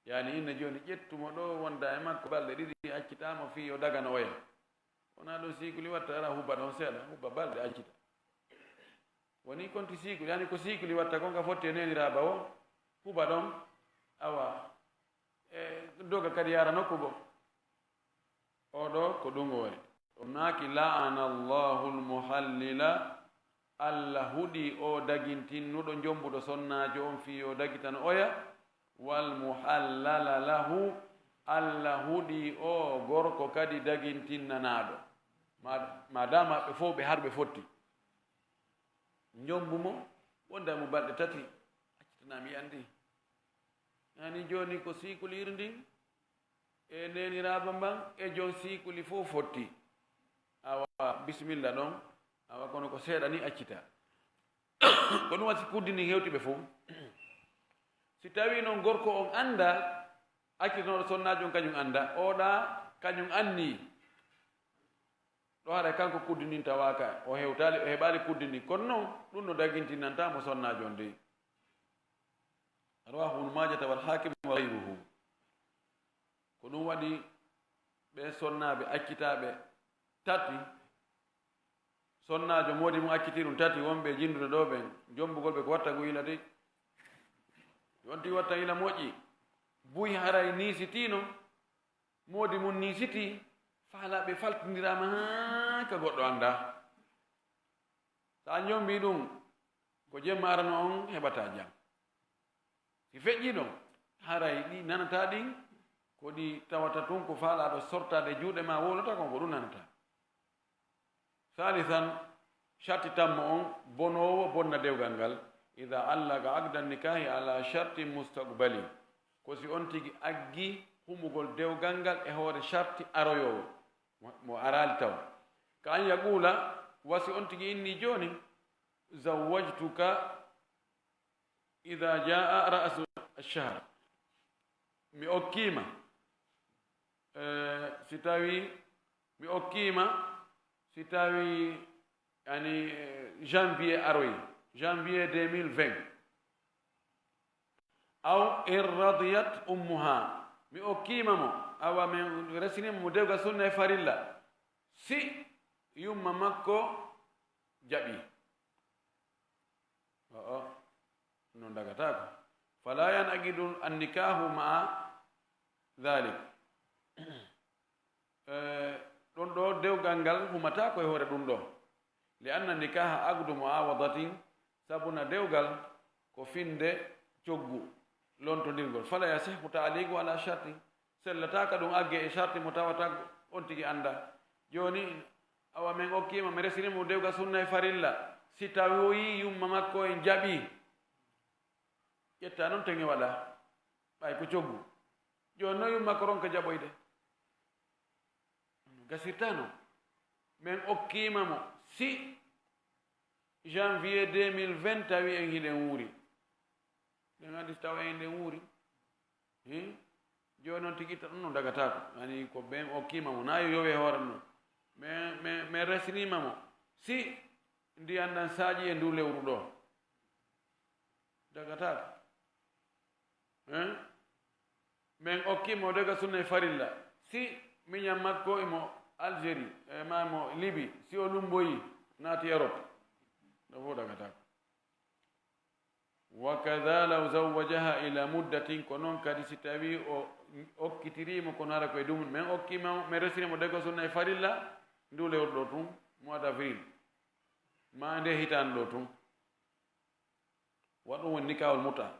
yani inne joni ƴettumo ɗo wonda e makko balɗe ɗiɗi accitamo fi o dagana oya wona ɗo sikuli watta ara huba ɗon seeɗa huba balɗe accita woni konti sikuli yani ko sikuli watta konka fotti e neniraɓa o huba ɗon awa e doga kadi yara nokkugo oɗo ko ɗum o wari o maki la'ana allahu lmuhallila allah huɗi o dagintinnuɗo jombuɗo sonnajo on fi o dagitano oya walmuhallala lahu allah huɗi o gorko kadi dagintinnanaɗo madama ɓe fof ɓe har ɓe fotti jombu mo wondamo balɗe tati accitanami andi yani joni ko sikuliri ndin e neniraɓa mban e jon sikuli fof fotti awa bisimilla ɗon awa kono ko seeɗa ni accita ko ɗum wasi kuddini hewtiɓe fof si tawi noon gorko on anda accitanoɗo sonnajo on kañum anda oɗa kañum anni ɗo haɗa kanko kuddinin tawaka o hewtali o heɓali kuddini kono noon ɗum no dagintinnantamo sonnajo on nde rawahu ibnu majata wal hakim wa gayruhu ko ɗum waɗi ɓe sonnaɓe accitaɓe tati sonnajo modi mum acciti ɗum tati wonɓe jindude ɗo ɓen jombugol ɓe ko watta go ila de yonti watta ila moƴƴi buy haray nisitino modi mum nisiti faalaɓe faltidirama ha ka goɗɗo anda sa jombi ɗum ko jemma arano on heɓata jam si feƴƴi ɗon haray ɗi nanata ɗin ko ɗi tawata tun ko faalaɗo sortade juuɗe ma wolata kon ko ɗum nanata salisan sharti tammo on bonowo bonna dewgal ngal ida allaga agda nikahi ala sharti mustaqbali ko si on tigi aggi humugol dewgal ngal e hoore sharti aroyowo mo arali taw ka an yaqula wasi on tigi inni joni zawwajtuka ida jaa ra'su ash-shahr mi okkima si tawi mi okkima si tawi yani janvier aroyi janvier 2020 aw in radiyat ummuha mi okkima mo awa min resinima mo dewga sunna e farilla si yumma makko jaɓi non dagatako fala yanaqidu annikahu maa dhalik ɗon ɗo dewgal ngal humata koye hoore ɗum ɗo li anna nikaha agdu muawadatin sabuna dewgal ko finde coggu lontodirgol fala yasihu taaligu ala sharti sellataka ɗum agge e sharti mo tawata on tigi anda joni awa min okkima mi resinimo dewgal sunna e farilla si tawoyi yumma makko en jaɓi ƴetta noon tenge waɗa ɓay ko coggu joni no yumma ko ronka jaɓoyde gasirtano min okkima mo si janvier 2020 tawi en hiɗen wuuri ɗen andi taw en ɗen wuuri joni noon tigi itta ɗum no dagatako ani ko ɓen okkima mo na yowe hoore no min resnima mo si ndiyan ɗan saaƴi e ndu lewru ɗo dagatako min okkima o daga sunna e farilla si miñam makko emo algérie e mamo libi si o lumboyi naati europe ɗo fof dagatako wa kada law zawwajaha ila muddatin ko noon kadi si tawi o okkitirimo kono hara koye dumum min okkima min resirimo daga sunna e farilla ndu lewru ɗo tun mois d' avril ma nde hitande ɗo tun waɗum woni nikahul muta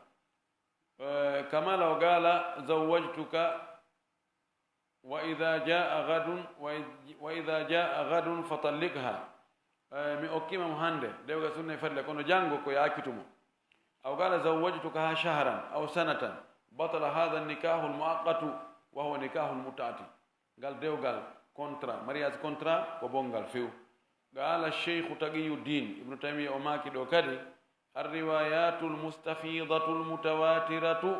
kama law gala zawwajtuka wa idha jaa gadun fatallikha mi okkima mo hande dewga sunna e farilla kono janngo ko yakkitumo aw gala zawwajtuka shahran aw sanatan batala hadha nikahu lmuaqqatu wa huwa nikahu lmutaati ngal dewgal contrat mariage contrat ko bongal few gala cheikhu taqiyuddin ibnu taymiya o maaki ɗo kadi arriwayatu lmustafidatu lmutawatiratu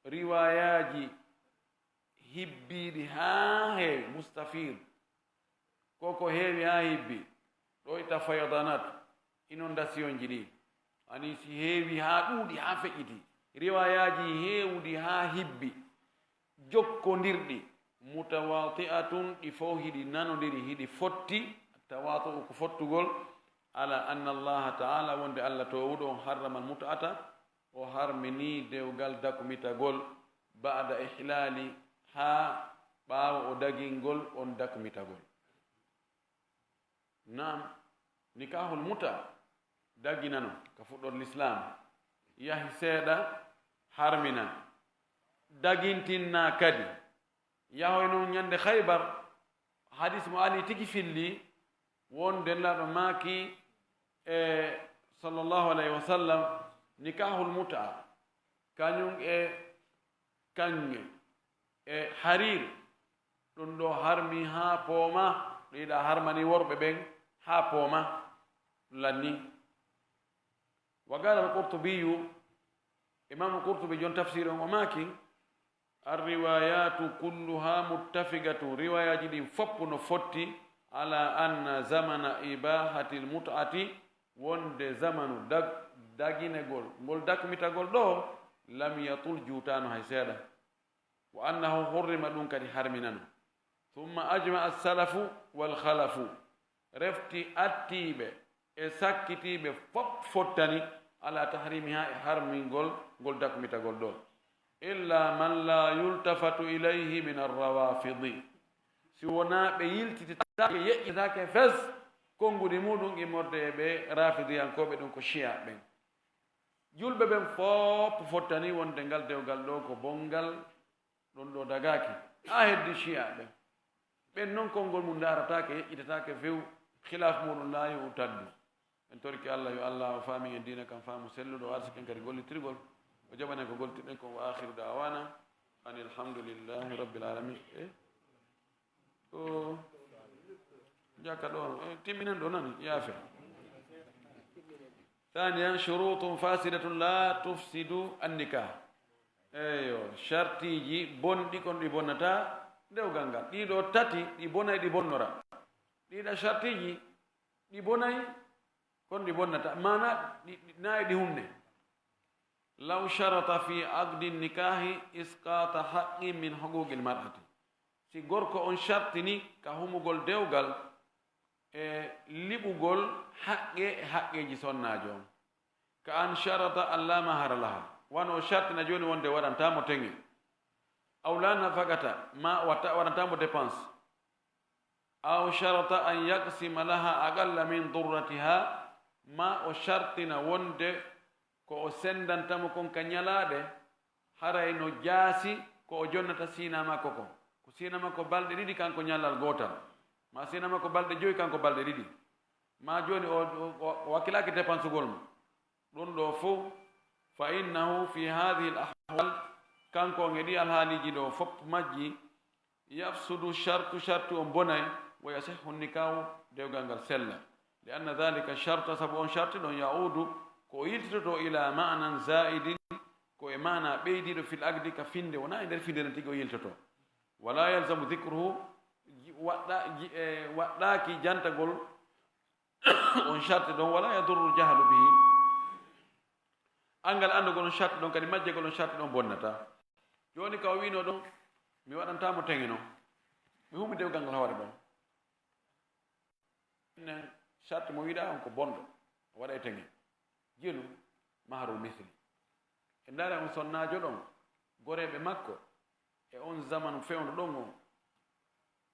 riwayaji hibbiɗi ha heewi mustafid koko heewi ha hibbi ɗo itta faydanat inondation ji ɗi ani si heewi ha ɗuuɗi ha feƴƴiti riwayaji heewɗi ha hibbi jokkodirɗi mutawati'atun ɗi fof hiɗi nanodiri hiɗi fotti tawatu ko fottugol ala anna allaha taala wonde allah to wuɗo on harrama almuta'ata o harmini dewgal dakumitagol ba'da ihlali ha ɓaawo o dagingol on dakumitagol nam nikahul muta daginano ka fuɗɗor l'islam yahi seeɗa harmina dagintinna kadi yahoy noon ñande haybar hadis mo ali tigi filli won denlaɗo maaki e sallllahu alayhi wa sallam nikahul muta kañum e kanŋe e harir ɗum ɗo harmi ha pooma ɗiɗa harmani worɓe ɓen ha pooma lanni wa gala alqurtubiyu imam alqurtubi jon tafsir on o maaki arriwayatu kulluha muttafiqatu riwayaji ɗin foppu no fotti ala anna zamana ibahati lmut'ati wonde zamanu daginegol ngol dakmitagol ɗo lam yatul juutano hay seeɗa wa annahu hurrima ɗum kadi harminano thumma ajma assalafu walkhalafu refti attiɓe e sakkitiɓe fop fottani ala tahrimiha e harmingol ngol dakmitagol ɗo illa man la yultafatu ilayhi min arrawafidi si wona ɓe yiltititake yeƴƴitake fes konngudi muɗum immorde ɓe rafidiyankoɓe ɗum ko chia ɓen julɓe ɓen fof fottani wonde ngal dewgal ɗo ko bongal ɗon ɗo dagaki ha heddi chia ɓen ɓen noon konngol mum daratake yeƴƴitatake few khilaf muɗum laayi o taddu en torki allah yo allah o faami en dina kam faamu selluɗo o arsik en kadi gollitirgol o jaɓanen ko gollitirɗen ko wa akhiru dawana an alhamdulillahi rabbil alamin o jaka ɗo timminen ɗo nani yaafe ثانيا شروط فاسدة لا تفسد النكاح eyo shartiji bonɗi kon ɗi bonnata dewgal ngal ɗiɗo tati ɗi bonay ɗi bonnora ɗiɗa shartiji ɗi bonay kon ɗi bonnata mana nayi ɗi hunde law sharata fi aqdi nikahi isqata haqqi min huquqi lmar'ati si gorko on shartini ka humugol dewgal e liɓugol haqqeji sonnajo on ka an sharata an la mahara laha wano shartina joni wonde waɗantamo teŋe aw la nafaqata ma waɗantamo dépense aw sharata an yaksima laha aqalla min durratiha ma o shartina wonde ko o sendantamo kon ka ñalaɗe haray no jaasi ko o jonnata sina makko kon ko sina makko balɗe ɗiɗi kanko ñallal gotal ma sina makko balɗe joyi kanko balɗe ɗiɗi ma joni o wakkilaki dépense gol mo ɗum ɗo fof fa innahu fi hadihi l ahwal kanko on heɗi alhaaliji ɗo fopp majji yafsudu shartu on bonay wa yasihu nikahu dewgal ngal sella li anna dhalika sharta sabu on sharti ɗon yaudu ko yiltitoto ila manan zaidin ko e mana ɓeydiɗo fil agdi ka finde wona e nder findere tigi o yiltoto wala yalzamu dicruhu waɗɗaki jantagol on sharti ɗon wala yadurru jahlu bihi angal andugol on sharti ɗon kadi majjegol on sharti ɗon bonnata joni ka o wino ɗon mi waɗantamo teŋe noon mi humi dewgal ngal hoore ɗon ne sharti mo wiɗa on ko bonɗo o waɗa e teŋe jelu maharul misli e ndaare on sonnajo ɗon goreɓe makko e on zamanu fewno ɗon o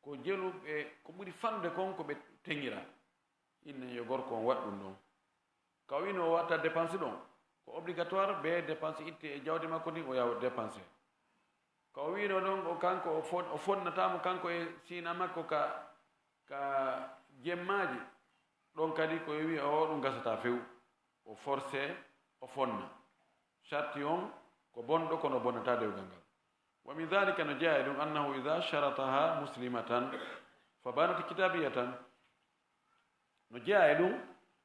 ko jeluɓe ko ɓuri fannude kon ko ɓe teŋira inne yo gorko on waɗ ɗum ɗon ka o wino o watta dépense ɗon ko obligatoire be dépense itte e jawdi makko ni o yawa dépensé ka o wino ɗon o kanko o fonnatamo kanko e sina makko ka jemmaji ɗon kadi ko wi o ɗum gasata few o forcé o fonna sharti on ko bonɗo kono bonnata dewgal ngal wa min dhalika no jeeya ɗum annahu ida sharataha muslimatan fa banat kitabiyatan no jeeya ɗum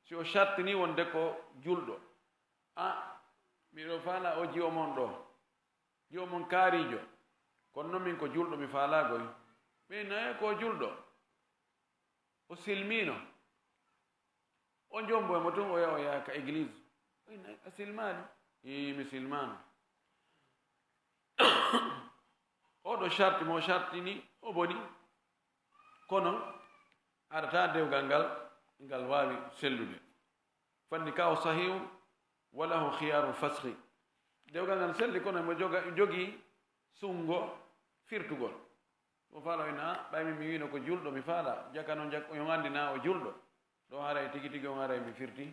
si o shartini wonde ko julɗo miɗo faala o jiyo mon ɗo jiyo mon kaarijo kono noon min ko julɗo mi faalagoy ɓe naye ko julɗo o silmino o jombo emo tun o yaha o yaha ka église a silmani mi silmano oɗo sharti mo shartini o boni kono aɗata dewgal ngal wawi sellude fanni ka o sahihu walahu khiyaru fasri dewgal ngal selli kono mo jogi sungo firtugol mo faala wina ɓaymi mi wino ko julɗo mi faala jaka noon yo gandina o julɗo ɗo haray tigi tigi on haray mi firti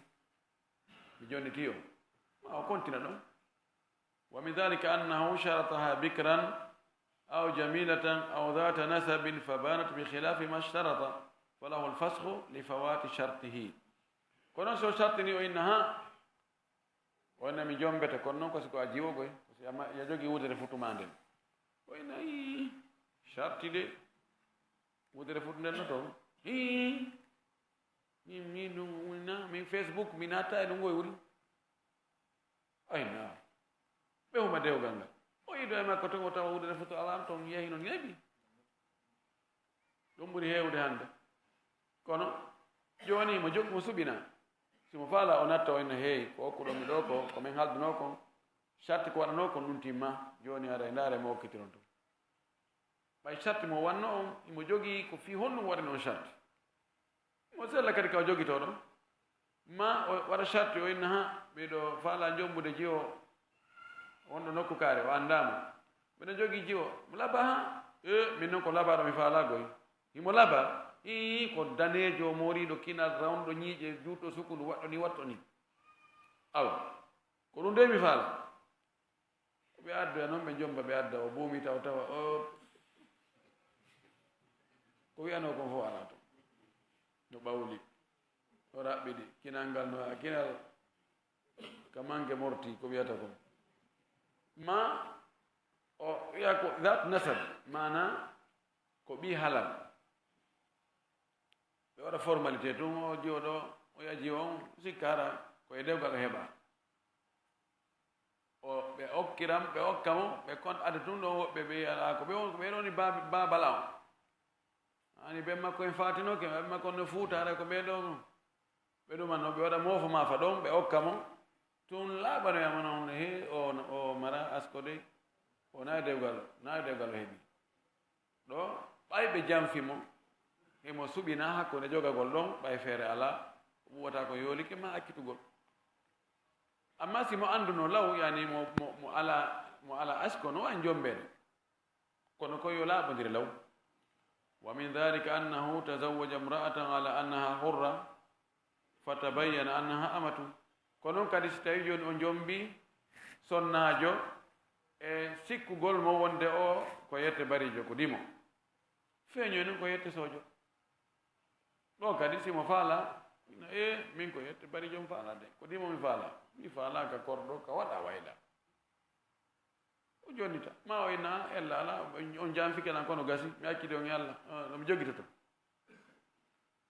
mi jonnitiyo ma o kontina ɗon wa min dhalika annahu sharataha bikran aw jamilatan aw dhata nasabin fa banat bi khilafi ma shtarata falahu alfashu li fawati shartihi kono so shartini o innaha o inna mi jombete kono noon ko siko a jiwogoy ya jogi wudere futuma nden o inna sharti de wudere futu nden no toon min facebook min hatta e ɗum goy wuri ayna ɓe huma dewgal ngal o yido e makko ton o tawa wudere futu alam toon yehi noon yeeɓi ɗum ɓuri heewde hannde kono joni mo jogi mo suɓina simo faala o natta o inna heeyi ko hokkuɗomi ɗo ko min halduno kon sharti ko waɗano kon ɗum timma joni ara e ndaare mo hokkitiron ton ɓay sharti mo wanno on imo jogii ko fi honɗum waɗani on sharti mo sella kadi ka o jogito ɗon ma o waɗa sharti o inna ha ɓeɗo faala jombude jiyo wonɗo nokku kaare o anndama mbiɗa jogii jiyo mo laba ha min noon ko labaɗo mi faalagoy himo laba ko danejo moriɗo kinal rawndo ñiiƴe juutɗo sukundu waɗɗo ni watto ni awa ko ɗum nde mi faala ko ɓe addoya noon ɓe jomba ɓe adda o buumi taw tawa o ko wiyano kon fof ala to no ɓawli o raɓɓiɗi kinal ngal no kinal ka manque morti ko wiyata kon ma o wiya ko that nasab mana ko ɓi halal ɓe waɗa formalité tun o jiwoɗo o yaji on sikkara koye dewgal o heɓa o ɓe okkiram ɓe okkamo ɓe kon ada tun ɗon woɓɓe ɓe ala ko ɓeɗoni babala o ani ɓe makko en fatinoke ɓe makko no fuutare ko ɓeɗo ɓe ɗumanno ɓe waɗa moofo mafa ɗon ɓe okkamo tun laaɓanoyama noon he o mara askode o nayi dewgal o heeɓi ɗo ɓayɓe janfimo himo suɓina hakkunde jogagol ɗon ɓay feere ala o ɓuwata ko yoolike ma accitugol amma si mo annduno law yani mo ala asko no wawi jombede kono ko yo laaɓodiri law wa min dhalika annahu tazawwaja imra'atan ala annaha hurra fatabayyana annaha amatu ko noon kadi si tawi joni o jombi sonnajo e sikkugol mo wonde o ko yette barijo ko dimo feeñoy noon ko yette sojo ɗo kadi simo faala min ko yette barijo mi faala de ko dimo mi faala ka korɗo ka waɗa wayla o jonnita ma o ina ella ala on janfikelan kono gasi mi accide on e allah nomi jogita to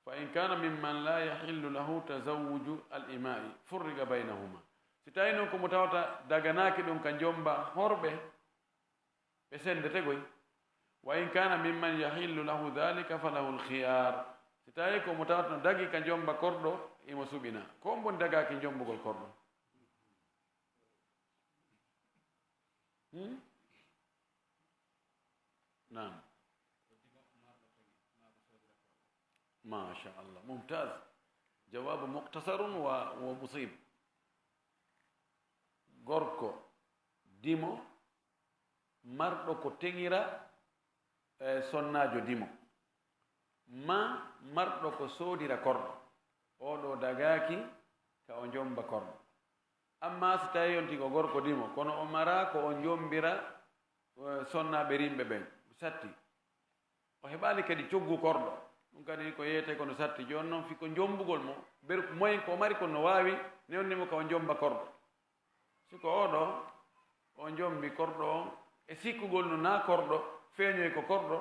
fa in kana mimman la yahillu lahu tazawuju al imai furriga baynahuma si tawi noon komo tawata daganaki ɗum ka jomba horɓe ɓe sendete goy wa in kana mimman yahillu lahu dhalika falahu lkhiyar si tawi komo tawata no dagi ka jomba korɗo imo suɓina ko on boni dagaki jombugol korɗo nam ما شاء الله ممتاز جواب مختصر ومصيب gorko dimo marɗo ko teŋira sonnajo dimo ma marɗo ko soodira korɗo oɗo dagaki ka o jomba korɗo amma so tawi yonti ko gorko dimo kono o mara ko o jombira sonnaɓe rimɓe ɓen satti o heɓali kadi coggu korɗo ɗum kadi ko yeyete kono satti joni noon fi ko jombugol mo moyen ko mari kono wawi newnnimo ka o jomba korɗo siko oɗo o jombi korɗo on e sikkugol no na korɗo feeñoy ko korɗo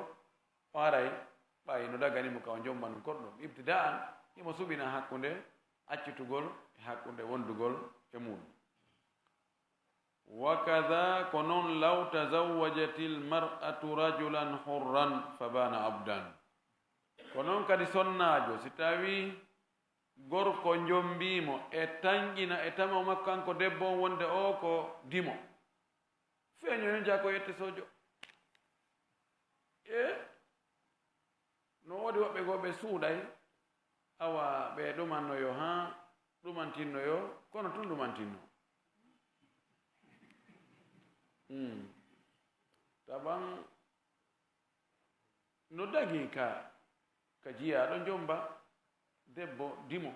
o aray ɓayi no daganimo ka o jomba no korɗo ibtida an imo suɓina hakkunde accitugol e hakkunde wondugol e muɗum wa kada ko noon law tazawwajati lmar'atu rajulan hurran fa bana abdan ko noon kadi sonnajo si tawi gorko jombimo e tanƴina e tama makko kanko debbo on wonde o ko dimo feeñono jaa ko yette sojo no woodi woɓɓe goo ɓe suuɗay awa ɓe ɗumannoyo ha ɗumantinnoyo kono tun ɗumantinno taban no dagi ka jiyaɗo jomba debbo dimo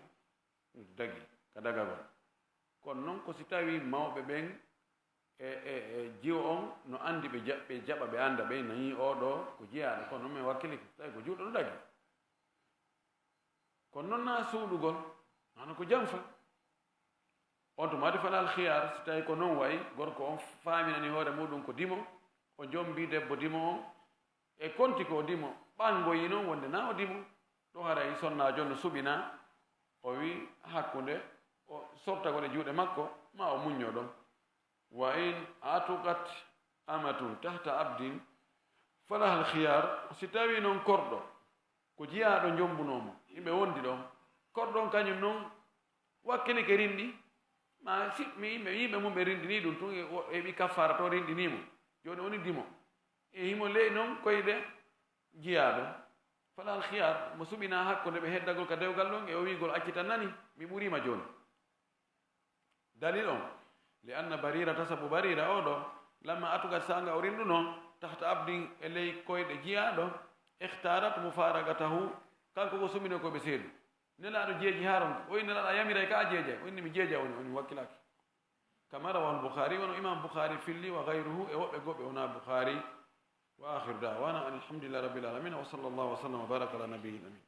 dagi ka dagagol kono noon ko si tawi mawɓe ɓen e jiwo on no andi ɓe jaɓa ɓe anda ɓe nayi oɗo ko jiyaɗo kono noon min wakkiliki tawi ko juuɗo no dagi kono noon na suuɗugol nano ko janfa on to madi falal khiyar si tawi ko noon wayi gorko on faaminani hoore muɗum ko dimo o jombi debbo dimo on e konti ko dimo ɓangoyi noon wonde na o dimo ɗo haray sonnajo no suɓina o wi hakkunde o sortagol e juuɗe makko ma o muñño ɗon wa in atuqat amatun tahta abdin falahal khiyar si tawi noon korɗo ko jiyaɗo jombunomo yimɓe wondi ɗon korɗon kañum noon wakkilike rinɗi ma yimɓe mum ɓe rinɗini ɗum tun eɓi kaffara to rinɗinimo joni woni dimo e himo ley noon koyɗe jiyaɗo falal khiyar mo suɓina hakkunde ɓe heddagol ka dewgal ɗon e o wigol accita nani mi ɓurima joni dalil on li anna barira tasabu barira oɗo lamma atugat sanga o rinɗuno tahta abdin e ley koyɗe jiyaɗo ihtarat mufaragatahu kanko ko sumino ko be seedu nelaɗo jeeji haron o wi nelaɗa yamira ka jeeja o inni mi jeeja woni wakkilaki kama rawahu al-bukhari wono imam bukhari filli wa ghayruhu e woɓɓe goɓɓe wona bukhari wa akhiru da'wana an alhamdulillahi rabbil alamin wa sallallahu wa sallam wa baraka ala nabiyina amin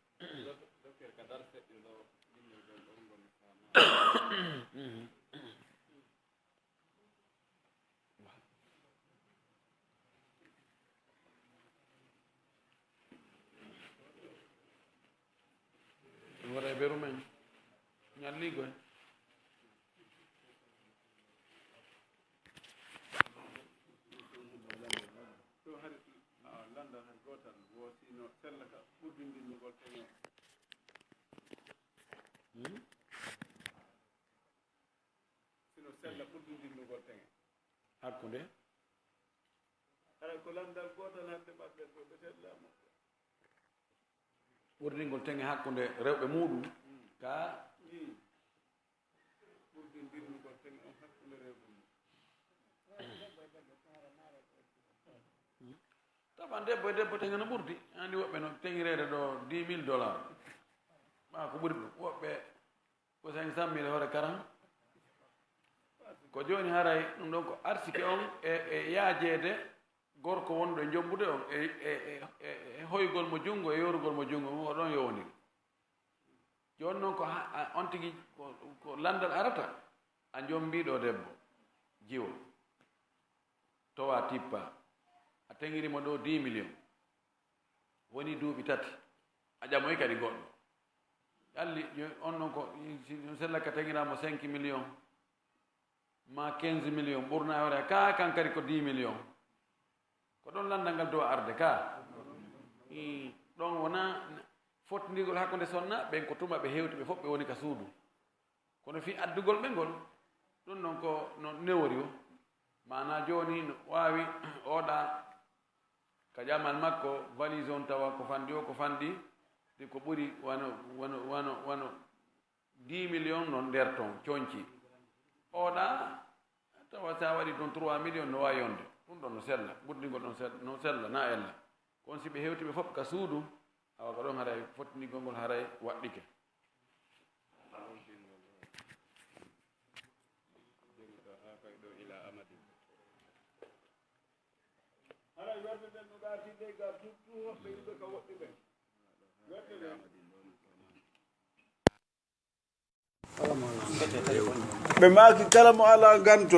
wara e ɓeru men ñalligo en hakkunde ɓurdingol tenge hakkunde rewɓe muɗum ka taban debbo e debbo tenge no ɓurdi andi woɓɓe no teŋirede ɗo $10,000 ɓa ko ɓuri ɗum woɓɓe ko 500,000 hoore 40 ko joni haray ɗum ɗon ko arsike on e yaajeede gorko wonɗo e jombude on e hoygol mo junngo e yorugol mo junngo o ɗon yowndiri joni noon ko on tigi ko landal arata a jombiɗo debbo jiwo towa tippa a teŋirimo ɗo 10 millions woni duuɓi tati a ƴamoy kadi goɗɗo alli on noon ko sellaka teŋiramo 5 millions ma 15 millions ɓurna wara ka kan kadi ko 10 millions ko ɗon landal ngal dow arde ka ɗon wona fottindirgol hakkunde sonna ɓen ko tuma ɓe hewti ɓe fof ɓe woni ka suudu kono fi addugol ɓe ngol ɗum noon ko no newori o mana joni no wawi oɗa ka ƴamal makko valise on tawa ko fandi o ko fandi de ko ɓuri wano 10 millions non nder ton coñci oɗa tawa sa waɗi toon 3 millions no wawi yonde ɗum ɗon no sella ɓurdigol ɗon no sella na ella kono si ɓe hewti ɓe fof ka suudu awa ko ɗon haray fottinigol ngol haray waɗɗike ɓe maaki kala mo ala ganto